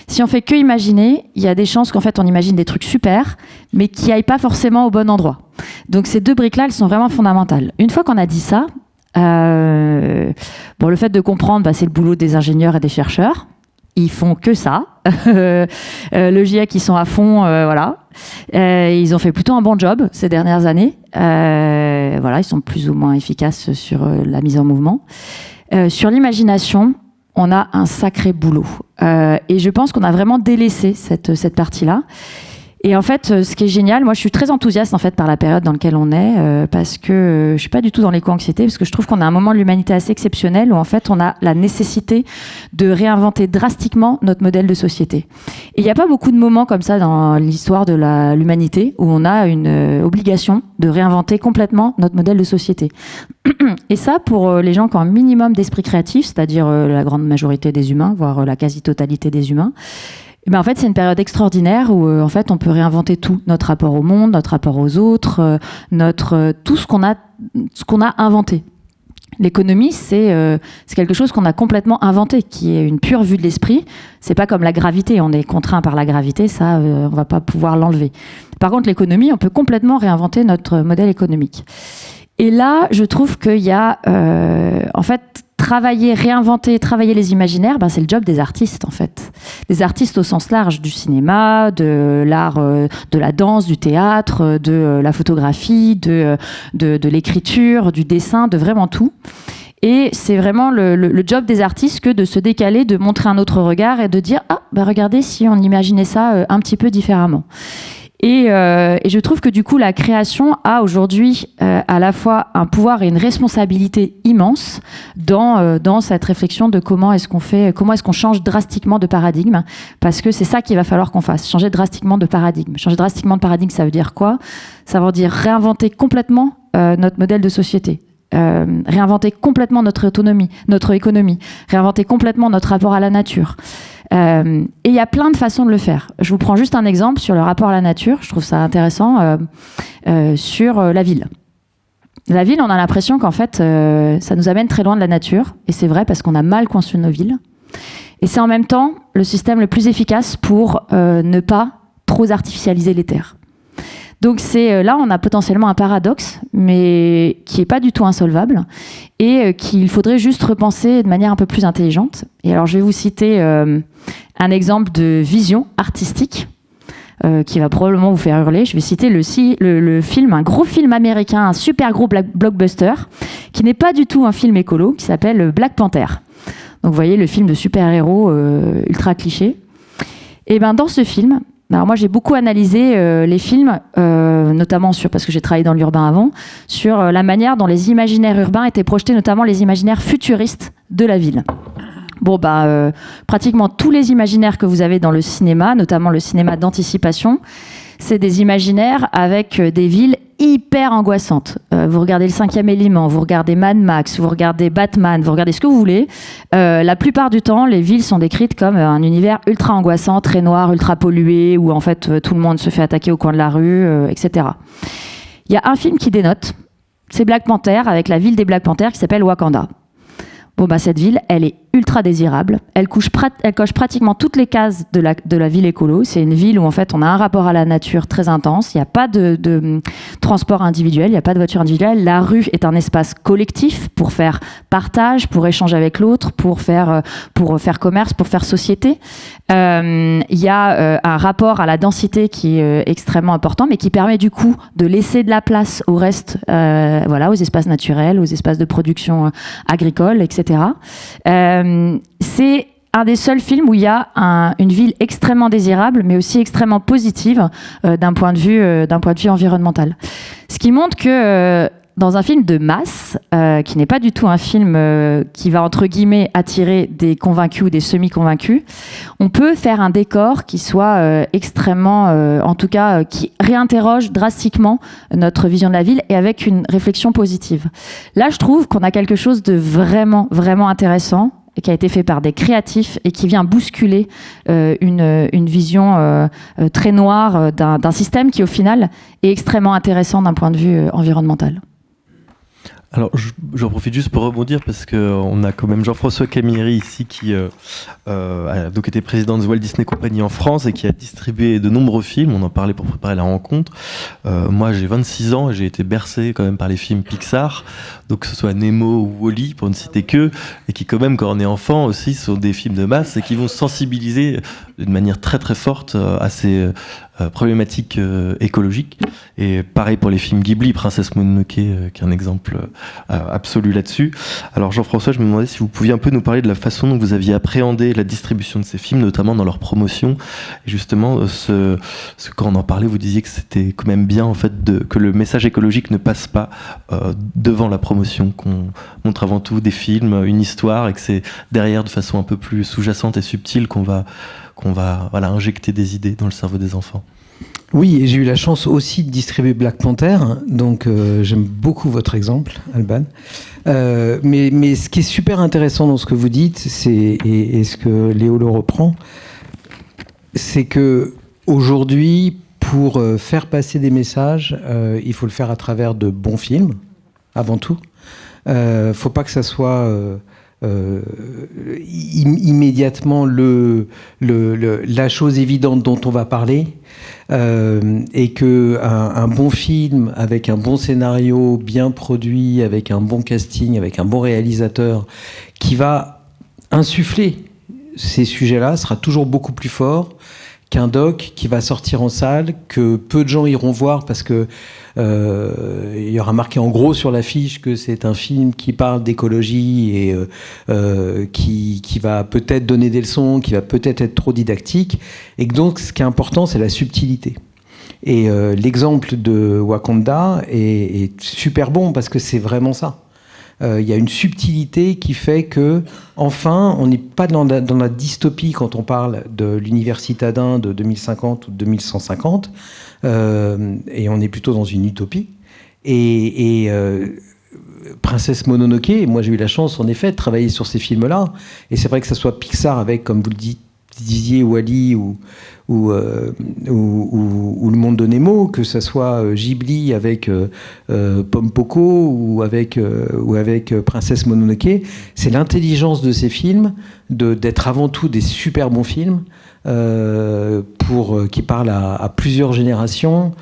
Si on fait que imaginer, il y a des chances qu'en fait on imagine des trucs super, mais qui n'aillent pas forcément au bon endroit. Donc ces 2 briques-là, elles sont vraiment fondamentales. Une fois qu'on a dit ça, le fait de comprendre, c'est le boulot des ingénieurs et des chercheurs. Ils font que ça. Le GIEC, ils sont à fond, voilà. Ils ont fait plutôt un bon job ces dernières années. Ils sont plus ou moins efficaces sur la mise en mouvement. Sur l'imagination, on a un sacré boulot. Et je pense qu'on a vraiment délaissé cette partie-là. Et en fait, ce qui est génial, moi je suis très enthousiaste en fait par la période dans laquelle on est, parce que je suis pas du tout dans l'éco-anxiété, parce que je trouve qu'on a un moment de l'humanité assez exceptionnel où en fait on a la nécessité de réinventer drastiquement notre modèle de société. Et il n'y a pas beaucoup de moments comme ça dans l'histoire de l'humanité où on a une obligation de réinventer complètement notre modèle de société. Et ça, pour les gens qui ont un minimum d'esprit créatif, c'est-à-dire la grande majorité des humains, voire la quasi-totalité des humains, en fait, c'est une période extraordinaire où en fait, on peut réinventer tout. Notre rapport au monde, notre rapport aux autres, tout ce qu'on a inventé. L'économie, c'est quelque chose qu'on a complètement inventé, qui est une pure vue de l'esprit. C'est pas comme la gravité, on est contraint par la gravité, ça, on va pas pouvoir l'enlever. Par contre, l'économie, on peut complètement réinventer notre modèle économique. Et là, je trouve qu'il y a, en fait, réinventer, travailler les imaginaires, c'est le job des artistes en fait. Des artistes au sens large, du cinéma, de l'art, de la danse, du théâtre, de la photographie, de l'écriture, du dessin, de vraiment tout. Et c'est vraiment le job des artistes que de se décaler, de montrer un autre regard et de dire « Ah, regardez si on imaginait ça un petit peu différemment ». Et je trouve que du coup, la création a aujourd'hui à la fois un pouvoir et une responsabilité immense dans cette réflexion de comment est-ce qu'on change drastiquement de paradigme, parce que c'est ça qu'il va falloir qu'on fasse, changer drastiquement de paradigme. Changer drastiquement de paradigme, ça veut dire quoi ? Ça veut dire réinventer complètement notre modèle de société. Réinventer complètement notre autonomie, notre économie, réinventer complètement notre rapport à la nature. Et il y a plein de façons de le faire. Je vous prends juste un exemple sur le rapport à la nature. Je trouve ça intéressant sur la ville. La ville, on a l'impression qu'en fait, ça nous amène très loin de la nature. Et c'est vrai parce qu'on a mal construit nos villes. Et c'est en même temps le système le plus efficace pour ne pas trop artificialiser les terres. Donc là, on a potentiellement un paradoxe, mais qui n'est pas du tout insolvable et qu'il faudrait juste repenser de manière un peu plus intelligente. Et alors, je vais vous citer un exemple de vision artistique qui va probablement vous faire hurler. Je vais citer le film, un gros film américain, un super gros blockbuster, qui n'est pas du tout un film écolo, qui s'appelle Black Panther. Donc, vous voyez, le film de super-héros ultra cliché. Et bien, dans ce film... Alors moi, j'ai beaucoup analysé les films, notamment parce que j'ai travaillé dans l'urbain avant, sur la manière dont les imaginaires urbains étaient projetés, notamment les imaginaires futuristes de la ville. Bon, pratiquement tous les imaginaires que vous avez dans le cinéma, notamment le cinéma d'anticipation, c'est des imaginaires avec des villes hyper angoissantes. Vous regardez le 5e élément, vous regardez Mad Max, vous regardez Batman, vous regardez ce que vous voulez. La plupart du temps, les villes sont décrites comme un univers ultra angoissant, très noir, ultra pollué, où en fait tout le monde se fait attaquer au coin de la rue, etc. Il y a un film qui dénote, c'est Black Panther, avec la ville des Black Panthers qui s'appelle Wakanda. Bon, cette ville, elle est ultra désirable. Elle coche pratiquement toutes les cases de la ville écolo. C'est une ville où, en fait, on a un rapport à la nature très intense. Il n'y a pas de transport individuel, il n'y a pas de voiture individuelle. La rue est un espace collectif pour faire partage, pour échanger avec l'autre, pour faire commerce, pour faire société. Il y a un rapport à la densité qui est extrêmement important, mais qui permet du coup de laisser de la place au reste, aux espaces naturels, aux espaces de production agricole, etc. C'est un des seuls films où il y a une ville extrêmement désirable, mais aussi extrêmement positive d'un point de vue environnemental. Ce qui montre que dans un film de masse, qui n'est pas du tout un film qui va, entre guillemets, attirer des convaincus ou des semi-convaincus, on peut faire un décor qui soit extrêmement, en tout cas, qui réinterroge drastiquement notre vision de la ville et avec une réflexion positive. Là, je trouve qu'on a quelque chose de vraiment, vraiment intéressant et qui a été fait par des créatifs et qui vient bousculer une vision très noire d'un système qui, au final, est extrêmement intéressant d'un point de vue environnemental. Alors, j'en profite juste pour rebondir parce qu'on a quand même Jean-François Camilleri ici qui a donc été président de Walt Disney Company en France et qui a distribué de nombreux films. On en parlait pour préparer la rencontre. Moi, j'ai 26 ans et j'ai été bercé quand même par les films Pixar, donc que ce soit Nemo ou Wall-E pour ne citer que, et qui quand même, quand on est enfant aussi, sont des films de masse et qui vont sensibiliser d'une manière très très forte à ces problématiques écologiques. Et pareil pour les films Ghibli, Princesse Mononoke, qui est un exemple absolu là-dessus. Alors Jean-François, je me demandais si vous pouviez un peu nous parler de la façon dont vous aviez appréhendé la distribution de ces films, notamment dans leur promotion. Et justement, quand on en parlait, vous disiez que c'était quand même bien en fait que le message écologique ne passe pas devant la promotion, qu'on montre avant tout des films, une histoire, et que c'est derrière, de façon un peu plus sous-jacente et subtile, qu'on va injecter des idées dans le cerveau des enfants. Oui, et j'ai eu la chance aussi de distribuer Black Panther, donc j'aime beaucoup votre exemple, Alban. Mais ce qui est super intéressant dans ce que vous dites, et ce que Léo le reprend, c'est que aujourd'hui, pour faire passer des messages, il faut le faire à travers de bons films, avant tout. Faut pas que ça soit immédiatement la chose évidente dont on va parler, et que un bon film avec un bon scénario bien produit, avec un bon casting, avec un bon réalisateur qui va insuffler ces sujets-là sera toujours beaucoup plus fort qu'un doc qui va sortir en salle, que peu de gens iront voir parce que il y aura marqué en gros sur l'affiche que c'est un film qui parle d'écologie et qui va peut-être donner des leçons, qui va peut-être être trop didactique. Et que donc, ce qui est important, c'est la subtilité. Et l'exemple de Wakanda est super bon parce que c'est vraiment ça. Il y a une subtilité qui fait que, enfin, on n'est pas dans la dystopie quand on parle de l'univers citadin de 2050 ou de 2150, et on est plutôt dans une utopie. Et Princesse Mononoke, moi j'ai eu la chance en effet de travailler sur ces films-là, et c'est vrai que ça soit Pixar avec, comme vous le disiez, Wall-E ou Le Monde de Nemo, que ça soit Ghibli avec Pompoko ou avec Princesse Mononoke, c'est l'intelligence de ces films d'être avant tout des super bons films qui parlent à plusieurs générations,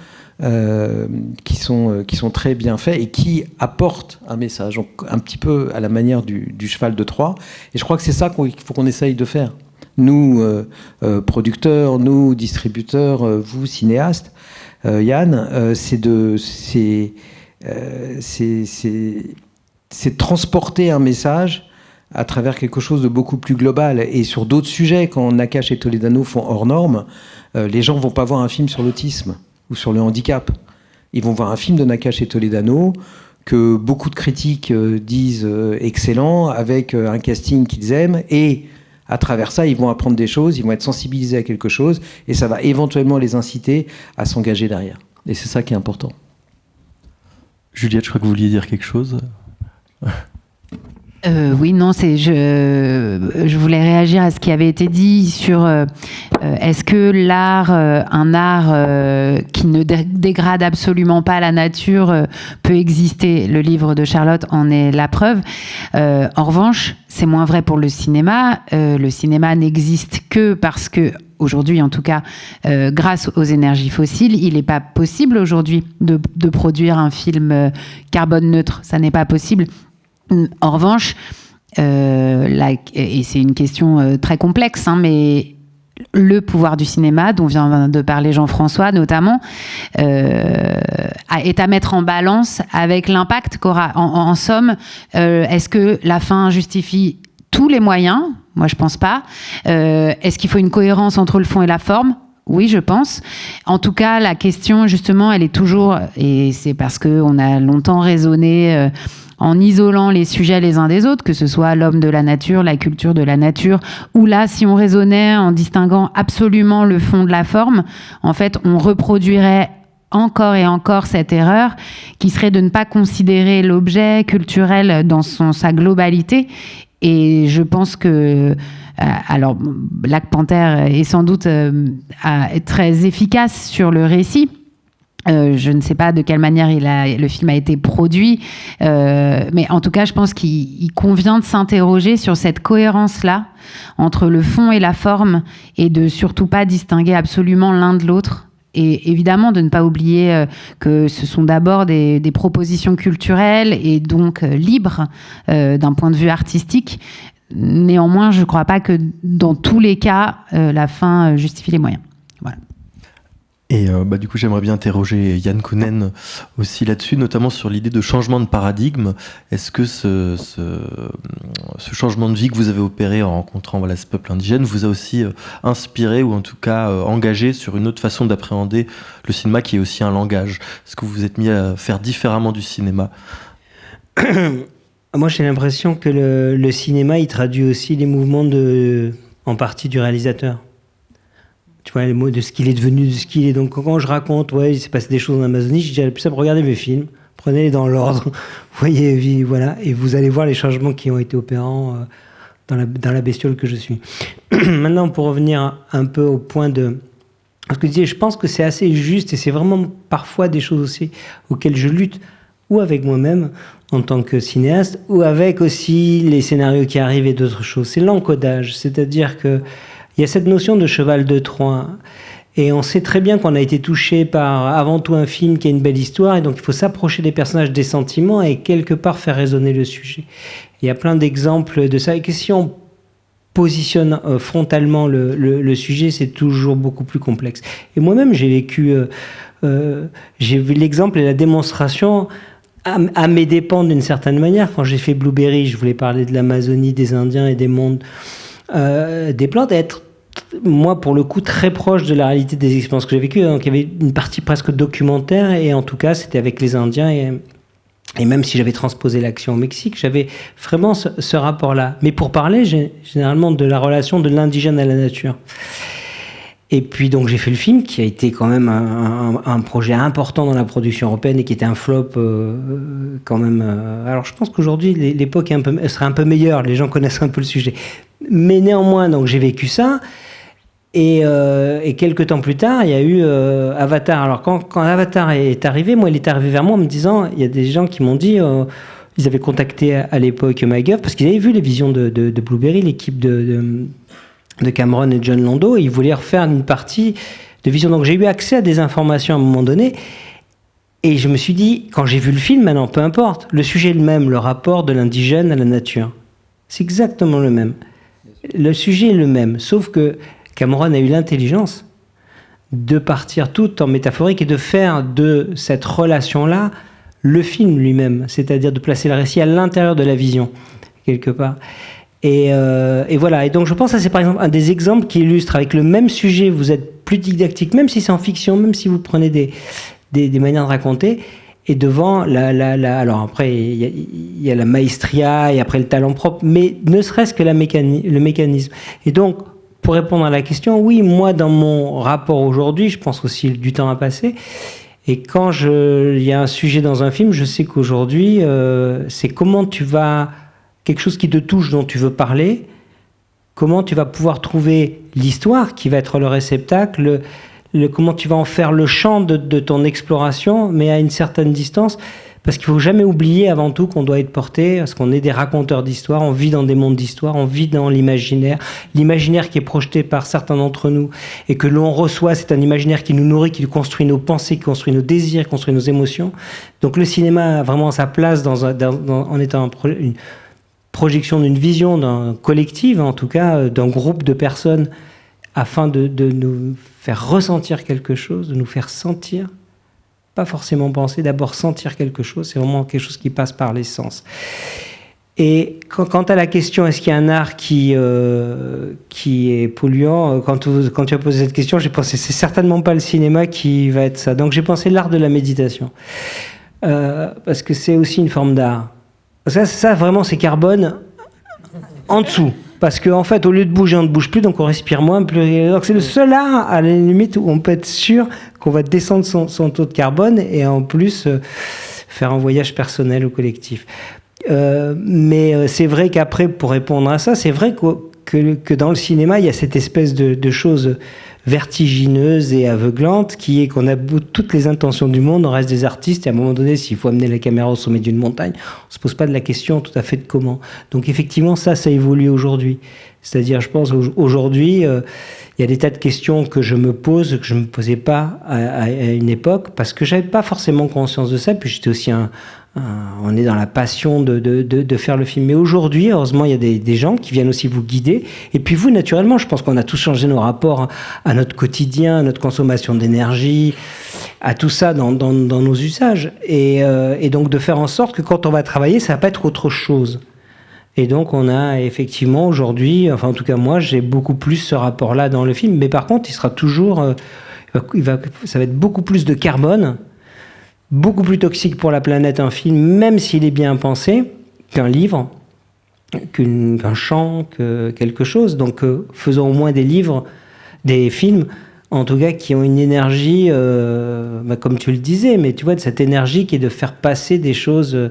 qui sont très bien faits et qui apportent un message, un petit peu à la manière du cheval de Troie. Et je crois que c'est ça qu'il faut qu'on essaye de faire. Nous, producteurs, nous, distributeurs, vous, cinéastes, Yann, c'est de transporter un message à travers quelque chose de beaucoup plus global. Et sur d'autres sujets, quand Nakache et Toledano font hors normes, les gens ne vont pas voir un film sur l'autisme ou sur le handicap. Ils vont voir un film de Nakache et Toledano que beaucoup de critiques disent excellent, avec un casting qu'ils aiment, et à travers ça, ils vont apprendre des choses, ils vont être sensibilisés à quelque chose, et ça va éventuellement les inciter à s'engager derrière. Et c'est ça qui est important. Juliette, je crois que vous vouliez dire quelque chose. Oui, non, je voulais réagir à ce qui avait été dit sur est-ce que l'art, un art qui ne dégrade absolument pas la nature, peut exister. Le livre de Charlotte en est la preuve. En revanche, c'est moins vrai pour le cinéma. Le cinéma n'existe que parce que, aujourd'hui en tout cas, grâce aux énergies fossiles, il n'est pas possible aujourd'hui de produire un film carbone neutre. Ça n'est pas possible. En revanche, et c'est une question très complexe, mais le pouvoir du cinéma, dont vient de parler Jean-François notamment, est à mettre en balance avec l'impact qu'aura. En somme, est-ce que la fin justifie tous les moyens ? Moi, je ne pense pas. Est-ce qu'il faut une cohérence entre le fond et la forme ? Oui, je pense. En tout cas, la question, justement, elle est toujours... Et c'est parce qu'on a longtemps raisonné... en isolant les sujets les uns des autres, que ce soit l'homme de la nature, la culture de la nature, ou là, si on raisonnait en distinguant absolument le fond de la forme, en fait, on reproduirait encore et encore cette erreur qui serait de ne pas considérer l'objet culturel dans sa globalité. Et je pense que... alors, Black Panther est sans doute très efficace sur le récit. Je ne sais pas de quelle manière le film a été produit, mais en tout cas, je pense qu'il convient de s'interroger sur cette cohérence-là entre le fond et la forme, et de surtout pas distinguer absolument l'un de l'autre. Et évidemment, de ne pas oublier que ce sont d'abord des propositions culturelles et donc libres d'un point de vue artistique. Néanmoins, je ne crois pas que dans tous les cas, la fin justifie les moyens. Voilà. Et du coup, j'aimerais bien interroger Yann Kounen aussi là-dessus, notamment sur l'idée de changement de paradigme. Est-ce que ce changement de vie que vous avez opéré en rencontrant ce peuple indigène vous a aussi inspiré, ou en tout cas engagé sur une autre façon d'appréhender le cinéma, qui est aussi un langage ? Est-ce que vous vous êtes mis à faire différemment du cinéma ? Moi, j'ai l'impression que le cinéma, il traduit aussi les mouvements en partie du réalisateur. Tu vois, les mots de ce qu'il est devenu, de ce qu'il est. Donc, quand je raconte, il s'est passé des choses en Amazonie, je dis à la plus simple, regardez mes films, prenez-les dans l'ordre, voyez, voilà, et vous allez voir les changements qui ont été opérants dans la bestiole que je suis. Maintenant, pour revenir un peu au point de... Parce que je pense que c'est assez juste, et c'est vraiment parfois des choses aussi auxquelles je lutte, ou avec moi-même, en tant que cinéaste, ou avec aussi les scénarios qui arrivent et d'autres choses. C'est l'encodage, c'est-à-dire que il y a cette notion de cheval de Troie. Et on sait très bien qu'on a été touché par, avant tout, un film qui a une belle histoire. Et donc, il faut s'approcher des personnages, des sentiments, et quelque part faire résonner le sujet. Il y a plein d'exemples de ça. Et que si on positionne frontalement le sujet, c'est toujours beaucoup plus complexe. Et moi-même, j'ai vécu l'exemple et la démonstration à mes dépens, d'une certaine manière. Quand j'ai fait Blueberry, je voulais parler de l'Amazonie, des Indiens et des mondes des plantes, être moi, pour le coup, très proche de la réalité des expériences que j'ai vécues. Donc, il y avait une partie presque documentaire, et en tout cas, c'était avec les Indiens. Et même si j'avais transposé l'action au Mexique, j'avais vraiment ce rapport-là. Mais pour parler généralement de la relation de l'indigène à la nature. Et puis donc j'ai fait le film qui a été quand même un projet important dans la production européenne et qui était un flop quand même. Alors je pense qu'aujourd'hui l'époque serait un peu meilleure, les gens connaissent un peu le sujet. Mais néanmoins, donc j'ai vécu ça. Et quelques temps plus tard, il y a eu Avatar. Alors quand Avatar est arrivé, moi il est arrivé vers moi en me disant, il y a des gens qui m'ont dit, ils avaient contacté à l'époque MyGov parce qu'ils avaient vu les visions de Blueberry, l'équipe de Cameron et John Lando, et ils voulaient refaire une partie de vision. Donc j'ai eu accès à des informations à un moment donné, et je me suis dit, quand j'ai vu le film, maintenant peu importe, le sujet est le même, le rapport de l'indigène à la nature. C'est exactement le même. Le sujet est le même, sauf que Cameron a eu l'intelligence de partir tout en métaphorique et de faire de cette relation-là le film lui-même, c'est-à-dire de placer le récit à l'intérieur de la vision, quelque part. Et voilà. Et donc je pense que ça, c'est par exemple un des exemples qui illustre avec le même sujet, vous êtes plus didactique, même si c'est en fiction, même si vous prenez des manières de raconter, et devant alors après il y a la maestria et après le talent propre, mais ne serait-ce que le mécanisme. Et donc pour répondre à la question, oui, moi dans mon rapport aujourd'hui, je pense aussi du temps à passer. Et quand il y a un sujet dans un film, je sais qu'aujourd'hui, c'est comment tu vas quelque chose qui te touche, dont tu veux parler, comment tu vas pouvoir trouver l'histoire qui va être le réceptacle, comment tu vas en faire le champ de ton exploration, mais à une certaine distance, parce qu'il ne faut jamais oublier avant tout qu'on doit être porté, parce qu'on est des raconteurs d'histoire, on vit dans des mondes d'histoire, on vit dans l'imaginaire qui est projeté par certains d'entre nous, et que l'on reçoit, c'est un imaginaire qui nous nourrit, qui construit nos pensées, qui construit nos désirs, qui construit nos émotions. Donc le cinéma a vraiment sa place en étant une projection d'une vision d'un collectif, en tout cas d'un groupe de personnes, afin de nous faire ressentir quelque chose, de nous faire sentir, pas forcément penser, d'abord sentir quelque chose, c'est vraiment quelque chose qui passe par les sens. Et quant à la question, est-ce qu'il y a un art qui est polluant, quand tu as posé cette question, j'ai pensé, c'est certainement pas le cinéma qui va être ça. Donc j'ai pensé l'art de la méditation, parce que c'est aussi une forme d'art. Ça vraiment, c'est carbone en dessous. Parce qu'en fait, au lieu de bouger, on ne bouge plus, donc on respire moins. Donc c'est le seul art, à la limite, où on peut être sûr qu'on va descendre son taux de carbone et en plus faire un voyage personnel ou collectif. Mais c'est vrai qu'après, pour répondre à ça, c'est vrai que dans le cinéma, il y a cette espèce de chose vertigineuse et aveuglante qui est qu'on a toutes les intentions du monde, on reste des artistes, et à un moment donné, s'il faut amener la caméra au sommet d'une montagne, on se pose pas de la question tout à fait de comment. Donc effectivement, ça évolue aujourd'hui. C'est-à-dire, je pense aujourd'hui, il y a des tas de questions que je me pose, que je me posais pas à une époque, parce que j'avais pas forcément conscience de ça, puis j'étais aussi on est dans la passion de faire le film. Mais aujourd'hui, heureusement, il y a des gens qui viennent aussi vous guider. Et puis vous, naturellement, je pense qu'on a tous changé nos rapports à notre quotidien, à notre consommation d'énergie, à tout ça dans nos usages. Et donc de faire en sorte que quand on va travailler, ça va pas être autre chose. Et donc on a effectivement aujourd'hui, enfin en tout cas moi, j'ai beaucoup plus ce rapport-là dans le film. Mais par contre, il sera toujours... ça va être beaucoup plus de carbone, beaucoup plus toxique pour la planète un film, même s'il est bien pensé, qu'un livre, qu'un chant, que quelque chose. Donc faisons au moins des films, en tout cas qui ont une énergie, comme tu le disais, mais tu vois, de cette énergie qui est de faire passer des choses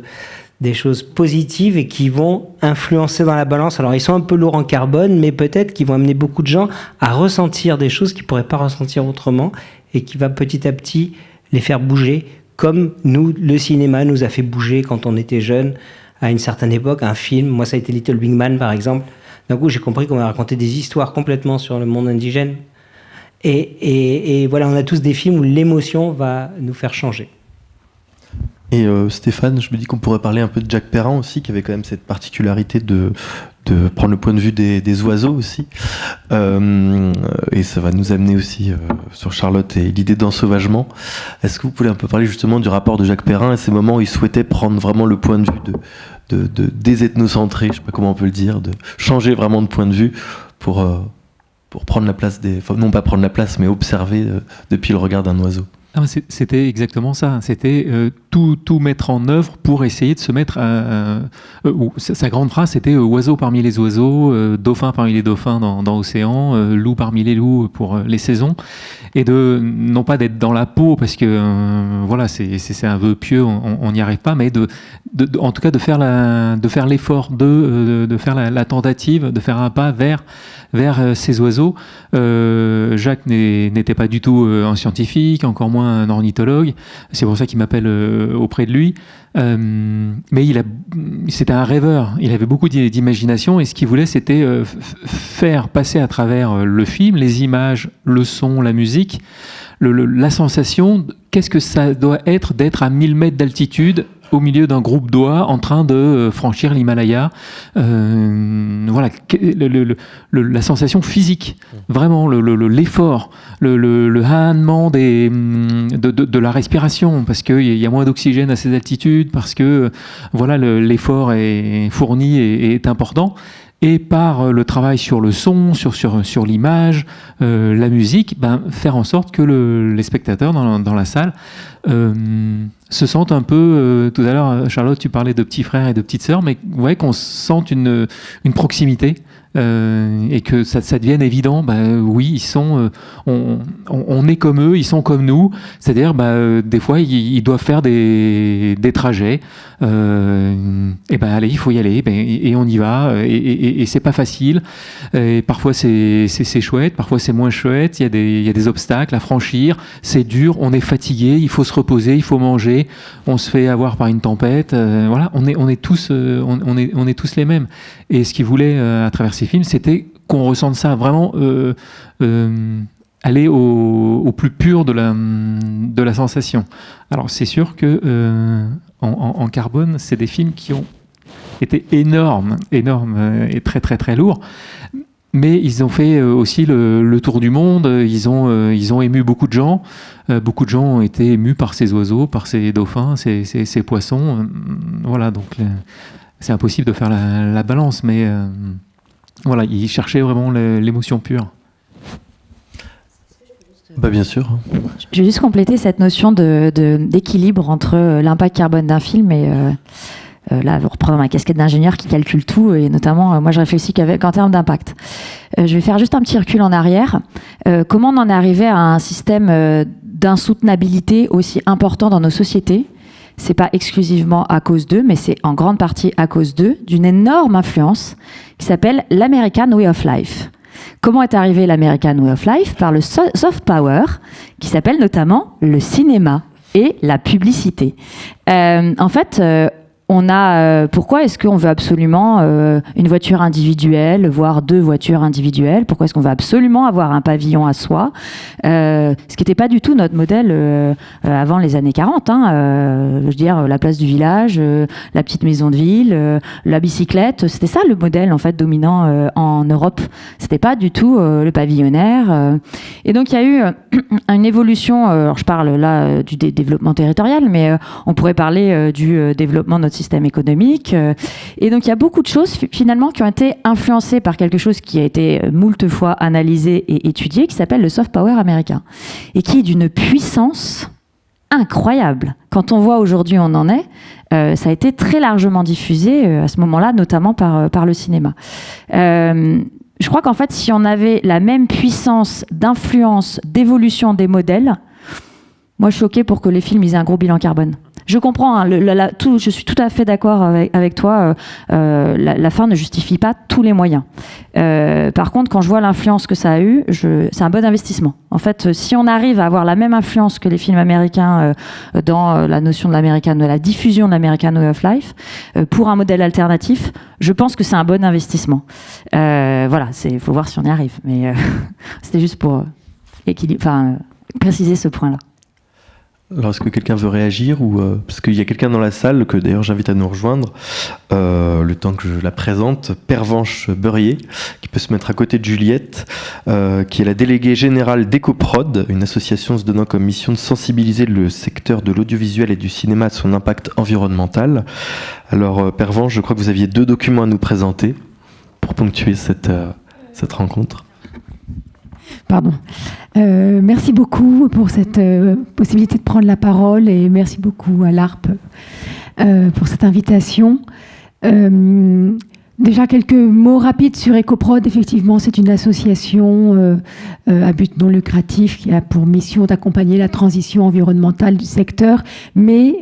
positives et qui vont influencer dans la balance. Alors ils sont un peu lourds en carbone, mais peut-être qu'ils vont amener beaucoup de gens à ressentir des choses qu'ils ne pourraient pas ressentir autrement, et qui va petit à petit les faire bouger, comme le cinéma nous a fait bouger quand on était jeune, à une certaine époque. Un film, moi ça a été Little Big Man par exemple, d'un coup j'ai compris qu'on va raconter des histoires complètement sur le monde indigène, et voilà, on a tous des films où l'émotion va nous faire changer. Et Stéphane, je me dis qu'on pourrait parler un peu de Jacques Perrin aussi, qui avait quand même cette particularité de prendre le point de vue des oiseaux aussi. Et ça va nous amener aussi sur Charlotte et l'idée d'ensauvagement. Est-ce que vous pouvez un peu parler justement du rapport de Jacques Perrin et ces moments où il souhaitait prendre vraiment le point de vue désethnocentré, je sais pas comment on peut le dire, de changer vraiment de point de vue pour prendre la place enfin, non pas prendre la place, mais observer depuis le regard d'un oiseau. C'était exactement ça. C'était tout mettre en œuvre pour essayer de se mettre sa grande phrase, c'était oiseau parmi les oiseaux, dauphin parmi les dauphins dans l'océan, loup parmi les loups pour les saisons. Et non pas d'être dans la peau, parce que voilà, c'est un vœu pieux, on n'y arrive pas, mais en tout cas de faire l'effort, de faire la tentative, de faire un pas vers ces oiseaux. Jacques n'était pas du tout un scientifique, encore moins un ornithologue. C'est pour ça qu'il m'appelle auprès de lui. Mais c'était un rêveur. Il avait beaucoup d'imagination et ce qu'il voulait, c'était faire passer à travers le film, les images, le son, la musique, la sensation. Qu'est-ce que ça doit être d'être à 1000 mètres d'altitude au milieu d'un groupe d'oies en train de franchir l'Himalaya. Voilà, la sensation physique, vraiment l'effort, le hannement de la respiration, parce qu'il y a moins d'oxygène à ces altitudes, parce que voilà, l'effort est fourni et est important. Et par le travail sur le son, sur l'image, la musique, faire en sorte que les spectateurs dans la salle se sentent un peu... tout à l'heure, Charlotte, tu parlais de petits frères et de petites sœurs, mais ouais, qu'on sente une proximité. Et que ça devienne évident, oui, ils sont, on est comme eux, ils sont comme nous, c'est-à-dire des fois ils doivent faire des trajets, et allez, il faut y aller, et on y va, et c'est pas facile, et parfois c'est chouette, parfois c'est moins chouette, il y a des obstacles à franchir, c'est dur, on est fatigué, il faut se reposer, il faut manger, on se fait avoir par une tempête, voilà, on est tous les mêmes. Et ce qu'il voulait à travers ces films, c'était qu'on ressente ça vraiment, aller au plus pur de la sensation. Alors c'est sûr que en carbone, c'est des films qui ont été énormes et très très très lourds. Mais ils ont fait aussi le tour du monde. Ils ont ému beaucoup de gens. Beaucoup de gens ont été émus par ces oiseaux, par ces dauphins, ces poissons. Voilà, donc c'est impossible de faire la balance, mais voilà, ils cherchaient vraiment l'émotion pure. Bien sûr. Je vais juste compléter cette notion d'équilibre entre l'impact carbone d'un film et... là, reprenant ma casquette d'ingénieur qui calcule tout, et notamment, moi, je réfléchis qu'en termes d'impact. Je vais faire juste un petit recul en arrière. Comment on en est arrivé à un système d'insoutenabilité aussi important dans nos sociétés ? C'est pas exclusivement à cause d'eux, mais c'est en grande partie à cause d'eux, d'une énorme influence qui s'appelle l'American Way of Life. Comment est arrivé l'American Way of Life ? Par le soft power, qui s'appelle notamment le cinéma et la publicité. En fait, pourquoi est-ce qu'on veut absolument une voiture individuelle, voire 2 voitures individuelles ? Pourquoi est-ce qu'on veut absolument avoir un pavillon à soi ? Ce qui n'était pas du tout notre modèle avant les années 40. Je veux dire, la place du village, la petite maison de ville, la bicyclette. C'était ça le modèle en fait dominant en Europe. C'était pas du tout le pavillonnaire. Et donc il y a eu une évolution. Alors je parle là du développement territorial, mais on pourrait parler du développement de notre système économique. Et donc, il y a beaucoup de choses, finalement, qui ont été influencées par quelque chose qui a été moult fois analysé et étudié, qui s'appelle le soft power américain. Et qui est d'une puissance incroyable. Quand on voit aujourd'hui où on en est, ça a été très largement diffusé à ce moment-là, notamment par le cinéma. Je crois qu'en fait, si on avait la même puissance d'influence, d'évolution des modèles, moi, je suis OK pour que les films aient un gros bilan carbone. Je comprends, je suis tout à fait d'accord avec toi, la fin ne justifie pas tous les moyens. Par contre, quand je vois l'influence que ça a eu, c'est un bon investissement. En fait, si on arrive à avoir la même influence que les films américains dans la notion de la diffusion de l'American Way of Life, pour un modèle alternatif, je pense que c'est un bon investissement. Voilà, faut voir si on y arrive. Mais c'était juste pour préciser ce point-là. Alors, est-ce que quelqu'un veut réagir ou parce qu'il y a quelqu'un dans la salle que d'ailleurs j'invite à nous rejoindre, le temps que je la présente, Pervenche Beurrier, qui peut se mettre à côté de Juliette, qui est la déléguée générale d'EcoProd, une association se donnant comme mission de sensibiliser le secteur de l'audiovisuel et du cinéma à son impact environnemental. Alors, Pervenche, je crois que vous aviez 2 documents à nous présenter pour ponctuer cette rencontre. Pardon. Merci beaucoup pour cette possibilité de prendre la parole et merci beaucoup à l'ARP pour cette invitation. Déjà quelques mots rapides sur EcoProd. Effectivement, c'est une association à but non lucratif qui a pour mission d'accompagner la transition environnementale du secteur, mais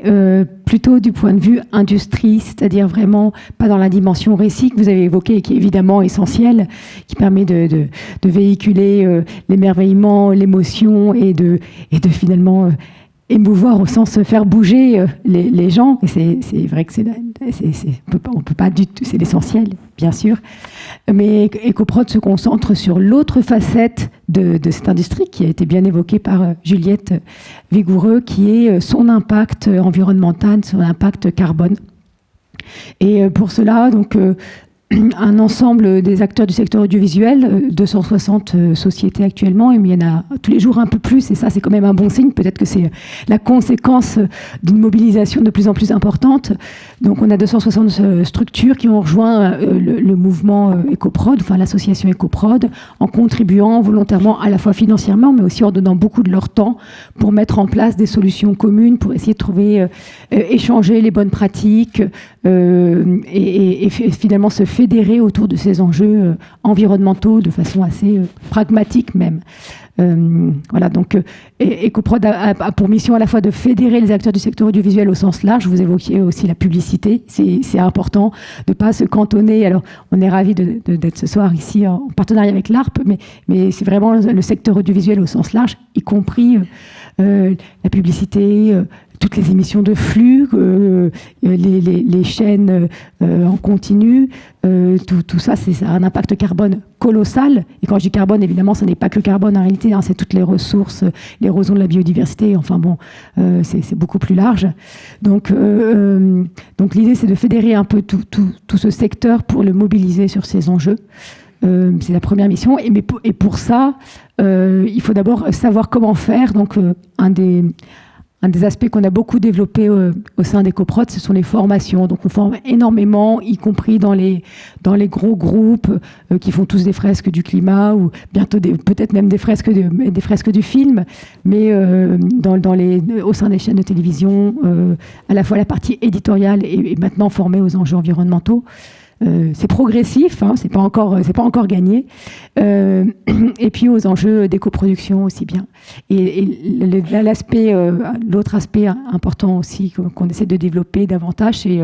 plutôt du point de vue industrie, c'est-à-dire vraiment pas dans la dimension récit que vous avez évoquée et qui est évidemment essentielle, qui permet de véhiculer l'émerveillement, l'émotion et de finalement émouvoir au sens faire bouger les gens. Et c'est vrai que on peut pas du tout, c'est l'essentiel, bien sûr. Mais EcoProd se concentre sur l'autre facette de cette industrie qui a été bien évoquée par Juliette Vigoureux, qui est son impact environnemental, son impact carbone. Et pour cela, donc, un ensemble des acteurs du secteur audiovisuel, 260 sociétés actuellement, et il y en a tous les jours un peu plus, et ça c'est quand même un bon signe, peut-être que c'est la conséquence d'une mobilisation de plus en plus importante. Donc on a 260 structures qui ont rejoint le mouvement EcoProd, enfin l'association EcoProd, en contribuant volontairement à la fois financièrement, mais aussi en donnant beaucoup de leur temps pour mettre en place des solutions communes, pour essayer de trouver, échanger les bonnes pratiques, et finalement se fédérer autour de ces enjeux environnementaux de façon assez pragmatique même. Voilà, donc EcoProd a pour mission à la fois de fédérer les acteurs du secteur audiovisuel au sens large. Vous évoquiez aussi la publicité, c'est important de ne pas se cantonner. Alors, on est ravis d'être ce soir ici en partenariat avec l'ARP, mais c'est vraiment le secteur audiovisuel au sens large, y compris la publicité, toutes les émissions de flux, les chaînes en continu, tout ça, ça a un impact carbone colossal. Et quand je dis carbone, évidemment, ce n'est pas que le carbone en réalité, hein, c'est toutes les ressources, l'érosion de la biodiversité, enfin bon, c'est beaucoup plus large. Donc l'idée, c'est de fédérer un peu tout ce secteur pour le mobiliser sur ces enjeux. C'est la première mission. Et pour ça, il faut d'abord savoir comment faire. Donc, un des aspects qu'on a beaucoup développé au sein d'EcoProd, ce sont les formations. Donc on forme énormément, y compris dans les gros groupes qui font tous des fresques du climat ou bientôt peut-être même des fresques du film, mais au sein des chaînes de télévision, à la fois la partie éditoriale et maintenant formée aux enjeux environnementaux. C'est progressif, hein, c'est pas encore gagné. Et puis aux enjeux d'éco-production aussi bien. Et l'autre aspect important aussi qu'on essaie de développer davantage, c'est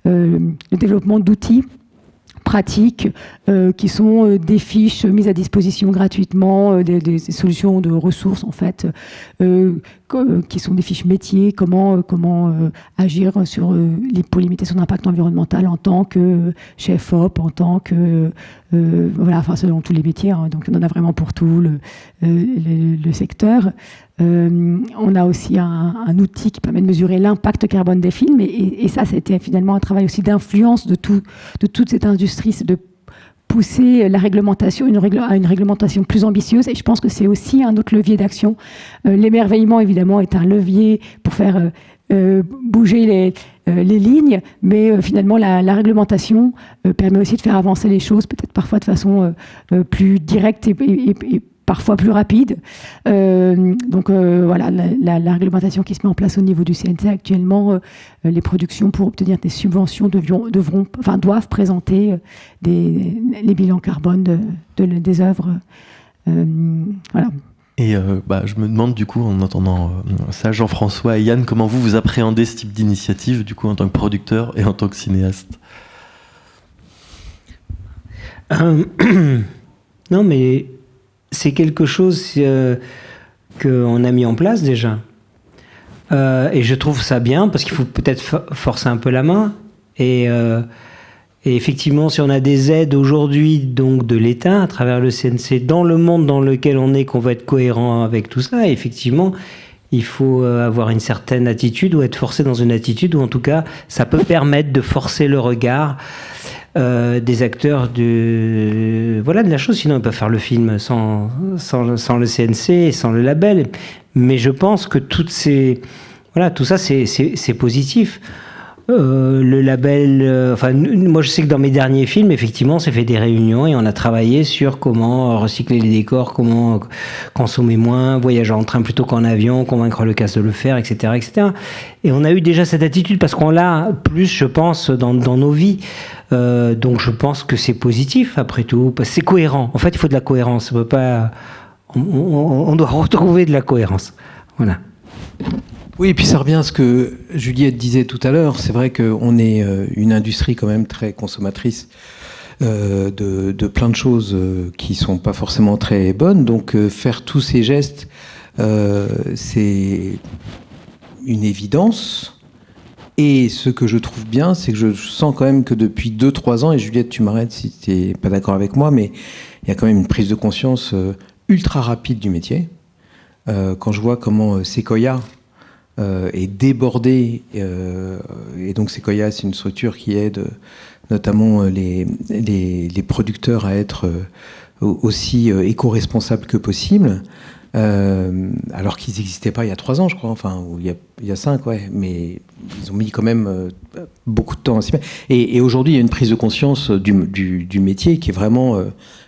le développement d'outils pratiques qui sont des fiches mises à disposition gratuitement, des solutions de ressources en fait, qui sont des fiches métiers, comment agir pour limiter son impact environnemental en tant que chef op, en tant que voilà, enfin selon tous les métiers, hein, donc on en a vraiment pour tout le secteur. On a aussi un outil qui permet de mesurer l'impact carbone des films et ça a été finalement un travail aussi d'influence de toute cette industrie, c'est de pousser la réglementation à une réglementation plus ambitieuse et je pense que c'est aussi un autre levier d'action. L'émerveillement évidemment est un levier pour faire bouger les lignes, mais finalement la réglementation permet aussi de faire avancer les choses, peut-être parfois de façon plus directe et parfois plus rapide. Donc voilà, la réglementation qui se met en place au niveau du CNC actuellement, les productions pour obtenir des subventions doivent présenter les bilans carbone des œuvres. Voilà. Et je me demande du coup, en entendant ça, Jean-François et Yann, comment vous appréhendez ce type d'initiative, du coup, en tant que producteur et en tant que cinéaste ? Non, mais c'est quelque chose qu'on a mis en place déjà. Et je trouve ça bien, parce qu'il faut peut-être forcer un peu la main. Et effectivement, si on a des aides aujourd'hui donc de l'État à travers le CNC dans le monde dans lequel on est, qu'on va être cohérent avec tout ça, effectivement, il faut avoir une certaine attitude ou être forcé dans une attitude, ou en tout cas, ça peut permettre de forcer le regard des acteurs de la chose. Sinon, ils peuvent faire le film sans le CNC et sans le label. Mais je pense que tout ça, c'est positif. le label, moi je sais que dans mes derniers films, effectivement, on s'est fait des réunions et on a travaillé sur comment recycler les décors, comment consommer moins, voyager en train plutôt qu'en avion, convaincre le cast de le faire, etc., etc. Et on a eu déjà cette attitude parce qu'on l'a plus, je pense, dans nos vies. Donc je pense que c'est positif après tout, parce que c'est cohérent. En fait, il faut de la cohérence. On doit retrouver de la cohérence. Voilà. Oui, et puis ça revient à ce que Juliette disait tout à l'heure. C'est vrai qu'on est une industrie quand même très consommatrice de plein de choses qui sont pas forcément très bonnes. Donc faire tous ces gestes, c'est une évidence. Et ce que je trouve bien, c'est que je sens quand même que depuis 2-3 ans, et Juliette, tu m'arrêtes si tu n'es pas d'accord avec moi, mais il y a quand même une prise de conscience ultra rapide du métier. Quand je vois comment Sequoia est débordé, et donc Sequoia, c'est une structure qui aide notamment les producteurs à être aussi éco-responsables que possible, alors qu'ils n'existaient pas il y a 3 ans, je crois, enfin, ou il y a 5, ouais, mais ils ont mis quand même beaucoup de temps à s'y mettre. Et aujourd'hui, il y a une prise de conscience du métier qui est vraiment,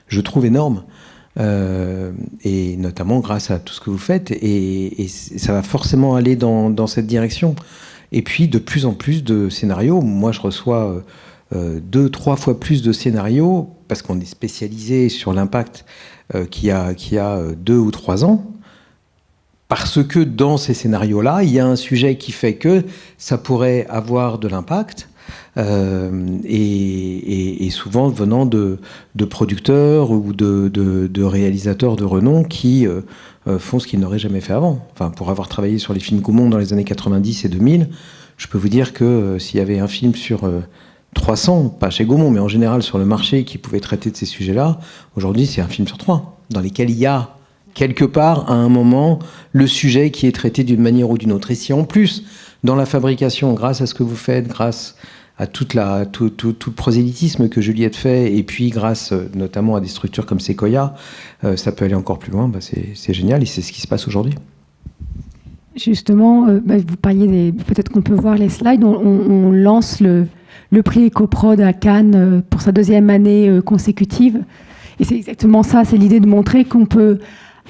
je trouve, énorme. Et notamment grâce à tout ce que vous faites, et ça va forcément aller dans cette direction. Et puis de plus en plus de scénarios. Moi, je reçois 2-3 fois plus de scénarios parce qu'on est spécialisé sur l'impact qu'il y a 2 ou 3 ans. Parce que dans ces scénarios-là, il y a un sujet qui fait que ça pourrait avoir de l'impact. Et souvent venant de producteurs ou de réalisateurs de renom qui font ce qu'ils n'auraient jamais fait avant. Enfin, pour avoir travaillé sur les films Gaumont dans les années 90 et 2000, je peux vous dire que s'il y avait un film sur 300, pas chez Gaumont, mais en général sur le marché qui pouvait traiter de ces sujets-là, aujourd'hui c'est un film sur 3, dans lesquels il y a quelque part, à un moment, le sujet qui est traité d'une manière ou d'une autre. Et si en plus, dans la fabrication, grâce à ce que vous faites, grâce à tout le prosélytisme que Juliette fait, et puis grâce notamment à des structures comme Sequoia, ça peut aller encore plus loin, c'est génial, et c'est ce qui se passe aujourd'hui. Justement, vous parliez peut-être qu'on peut voir les slides, on lance le prix EcoProd à Cannes pour sa 2e année consécutive, et c'est exactement ça, c'est l'idée de montrer qu'on peut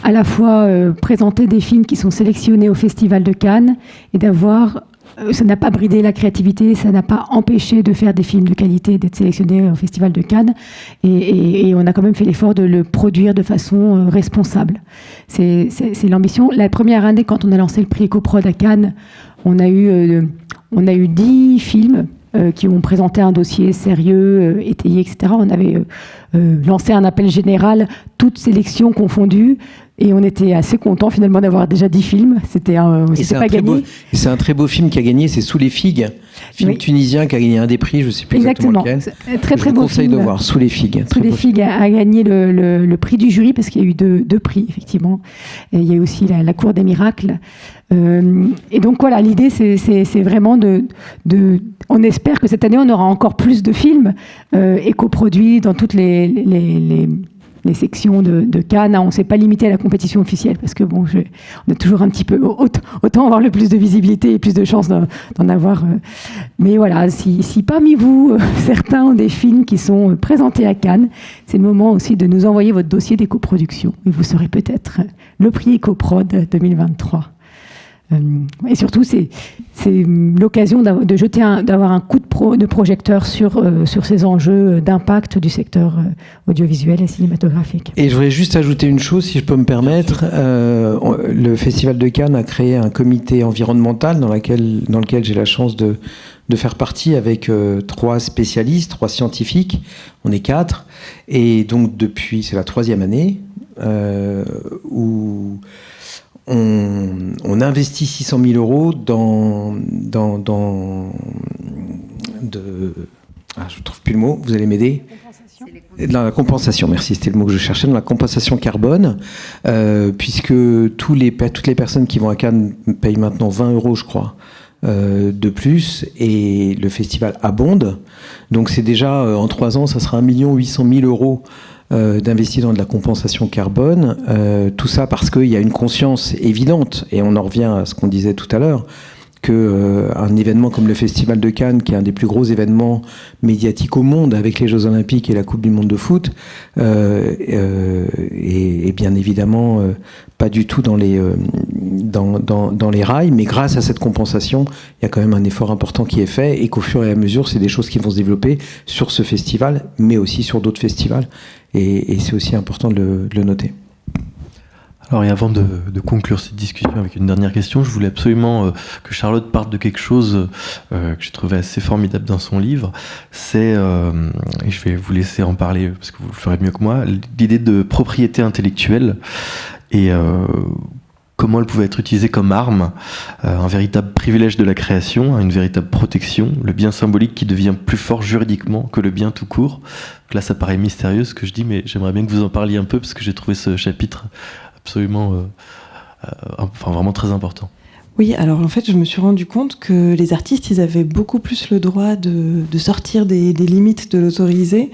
à la fois présenter des films qui sont sélectionnés au Festival de Cannes, et d'avoir... Ça n'a pas bridé la créativité, ça n'a pas empêché de faire des films de qualité, d'être sélectionnés au Festival de Cannes. Et on a quand même fait l'effort de le produire de façon responsable. C'est l'ambition. La première année, quand on a lancé le prix EcoProd à Cannes, on a eu 10 films qui ont présenté un dossier sérieux, étayé, etc. On avait lancé un appel général, toutes sélections confondues. Et on était assez contents finalement d'avoir déjà 10 films. C'était pas gagné. C'est un très beau film qui a gagné, c'est Sous les figues, film tunisien qui a gagné un des prix, je ne sais plus exactement lequel. Très très beau film. Je conseille de voir Sous les figues. Sous les figues a gagné le prix du jury parce qu'il y a eu deux prix effectivement. Et il y a aussi la Cour des miracles. Et donc voilà, l'idée c'est vraiment on espère que cette année on aura encore plus de films éco-produits dans toutes les sections de Cannes. On ne s'est pas limité à la compétition officielle parce que bon, on a toujours un petit peu autant avoir le plus de visibilité et plus de chances d'en avoir. Mais voilà, si parmi vous certains ont des films qui sont présentés à Cannes, c'est le moment aussi de nous envoyer votre dossier d'éco-production et vous serez peut-être le prix EcoProd 2023. Et surtout, c'est l'occasion d'avoir un coup de projecteur sur ces enjeux d'impact du secteur audiovisuel et cinématographique. Et je voudrais juste ajouter une chose, si je peux me permettre. Le Festival de Cannes a créé un comité environnemental dans lequel j'ai la chance de faire partie avec 3 spécialistes, 3 scientifiques. On est 4. Et donc, c'est la 3e année où... On investit 600 000 euros dans je ne trouve plus le mot, vous allez m'aider. Dans la compensation, merci, c'était le mot que je cherchais, dans la compensation carbone, puisque toutes les personnes qui vont à Cannes payent maintenant 20 euros, je crois, de plus, et le festival abonde. Donc c'est déjà, en 3 ans, ça sera 1 800 000 euros d'investir dans de la compensation carbone, tout ça parce qu'il y a une conscience évidente, et on en revient à ce qu'on disait tout à l'heure, qu'un événement comme le Festival de Cannes, qui est un des plus gros événements médiatiques au monde avec les Jeux Olympiques et la Coupe du Monde de foot, est bien évidemment pas du tout dans les rails, mais grâce à cette compensation, il y a quand même un effort important qui est fait et qu'au fur et à mesure, c'est des choses qui vont se développer sur ce festival, mais aussi sur d'autres festivals. Et c'est aussi important de le noter. Alors, et avant de conclure cette discussion avec une dernière question, je voulais absolument que Charlotte parte de quelque chose que j'ai trouvé assez formidable dans son livre. C'est, et je vais vous laisser en parler parce que vous le ferez mieux que moi, l'idée de propriété intellectuelle et comment elle pouvait être utilisée comme arme, un véritable privilège de la création, une véritable protection, le bien symbolique qui devient plus fort juridiquement que le bien tout court. Donc là, ça paraît mystérieux ce que je dis, mais j'aimerais bien que vous en parliez un peu parce que j'ai trouvé ce chapitre absolument, vraiment très important. Oui, alors en fait, je me suis rendu compte que les artistes, ils avaient beaucoup plus le droit de sortir des limites de l'autorisé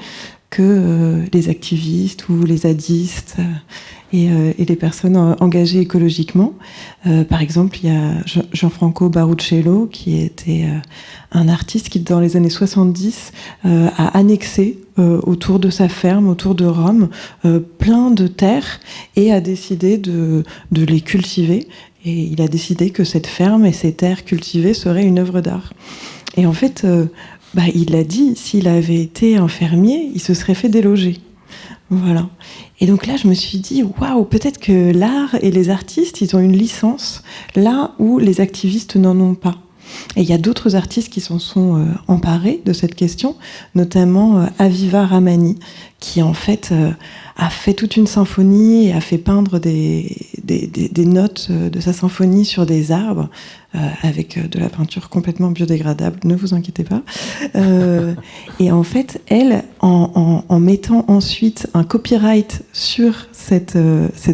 que les activistes ou les zadistes et les personnes engagées écologiquement. Par exemple, il y a Gianfranco Baruccello, qui était un artiste qui, dans les années 70, a annexé autour de sa ferme, autour de Rome, plein de terres et a décidé de les cultiver. Et il a décidé que cette ferme et ces terres cultivées seraient une œuvre d'art. Et en fait, il l'a dit, s'il avait été un fermier, il se serait fait déloger. Voilà. Et donc là, je me suis dit, waouh, peut-être que l'art et les artistes, ils ont une licence là où les activistes n'en ont pas. Et il y a d'autres artistes qui s'en sont emparés de cette question, notamment Aviva Ramani, qui en fait a fait toute une symphonie et a fait peindre des notes de sa symphonie sur des arbres avec de la peinture complètement biodégradable, ne vous inquiétez pas. Et en fait, elle, en mettant ensuite un copyright sur cette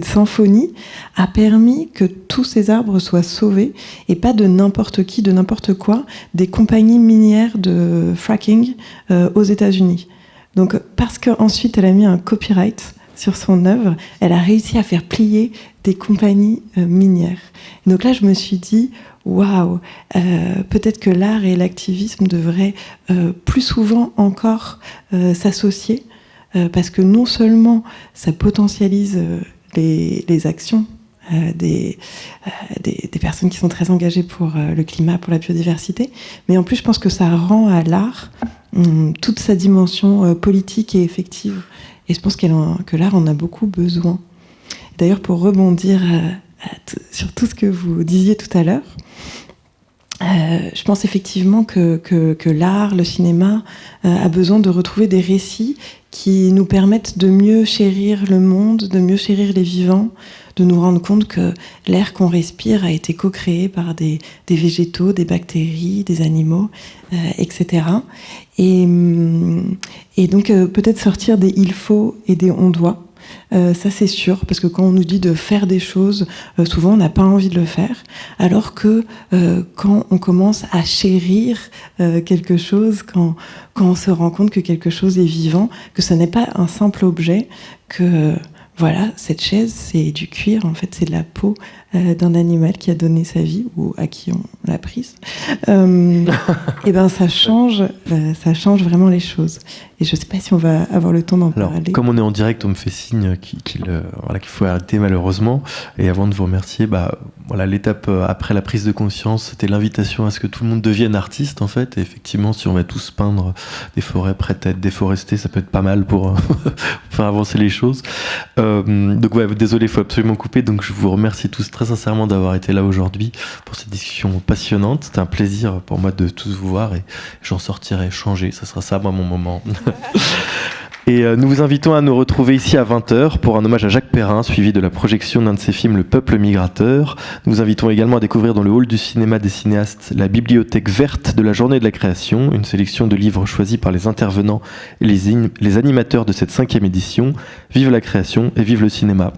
symphonie, a permis que tous ces arbres soient sauvés, et pas de n'importe qui, de n'importe quoi, des compagnies minières de fracking aux États-Unis. Donc, parce qu'ensuite elle a mis un copyright sur son œuvre, elle a réussi à faire plier des compagnies minières. Et donc là, je me suis dit, waouh, peut-être que l'art et l'activisme devraient plus souvent encore s'associer, parce que non seulement ça potentialise les actions des personnes qui sont très engagées pour le climat, pour la biodiversité, mais en plus, je pense que ça rend à l'art toute sa dimension politique et effective. Et je pense que l'art en a beaucoup besoin. D'ailleurs, pour rebondir sur tout ce que vous disiez tout à l'heure, je pense effectivement que l'art, le cinéma, a besoin de retrouver des récits qui nous permettent de mieux chérir le monde, de mieux chérir les vivants, de nous rendre compte que l'air qu'on respire a été co-créé par des végétaux, des bactéries, des animaux, etc. Et donc peut-être sortir des il faut et des on doit. Ça c'est sûr, parce que quand on nous dit de faire des choses, souvent on n'a pas envie de le faire, alors que quand on commence à chérir quelque chose, quand on se rend compte que quelque chose est vivant, que ce n'est pas un simple objet, que voilà, cette chaise c'est du cuir, en fait c'est de la peau d'un animal qui a donné sa vie ou à qui on l'a prise, et ben ça change vraiment les choses. Et je ne sais pas si on va avoir le temps d'en parler. Comme on est en direct, on me fait signe qu'il faut arrêter malheureusement. Et avant de vous remercier, l'étape après la prise de conscience, c'était l'invitation à ce que tout le monde devienne artiste en fait. Et effectivement, si on va tous peindre des forêts prêtes à être déforestées, ça peut être pas mal pour faire avancer les choses. Donc désolé, il faut absolument couper. Donc je vous remercie tous très sincèrement d'avoir été là aujourd'hui pour cette discussion passionnante. C'était un plaisir pour moi de tous vous voir et j'en sortirai changé. Ça sera ça, moi, mon moment. Et nous vous invitons à nous retrouver ici à 20h pour un hommage à Jacques Perrin, suivi de la projection d'un de ses films, Le Peuple migrateur. Nous vous invitons également à découvrir dans le hall du cinéma des cinéastes la bibliothèque verte de la Journée de la Création, une sélection de livres choisis par les intervenants et les animateurs de cette 5e édition. Vive la création et vive le cinéma!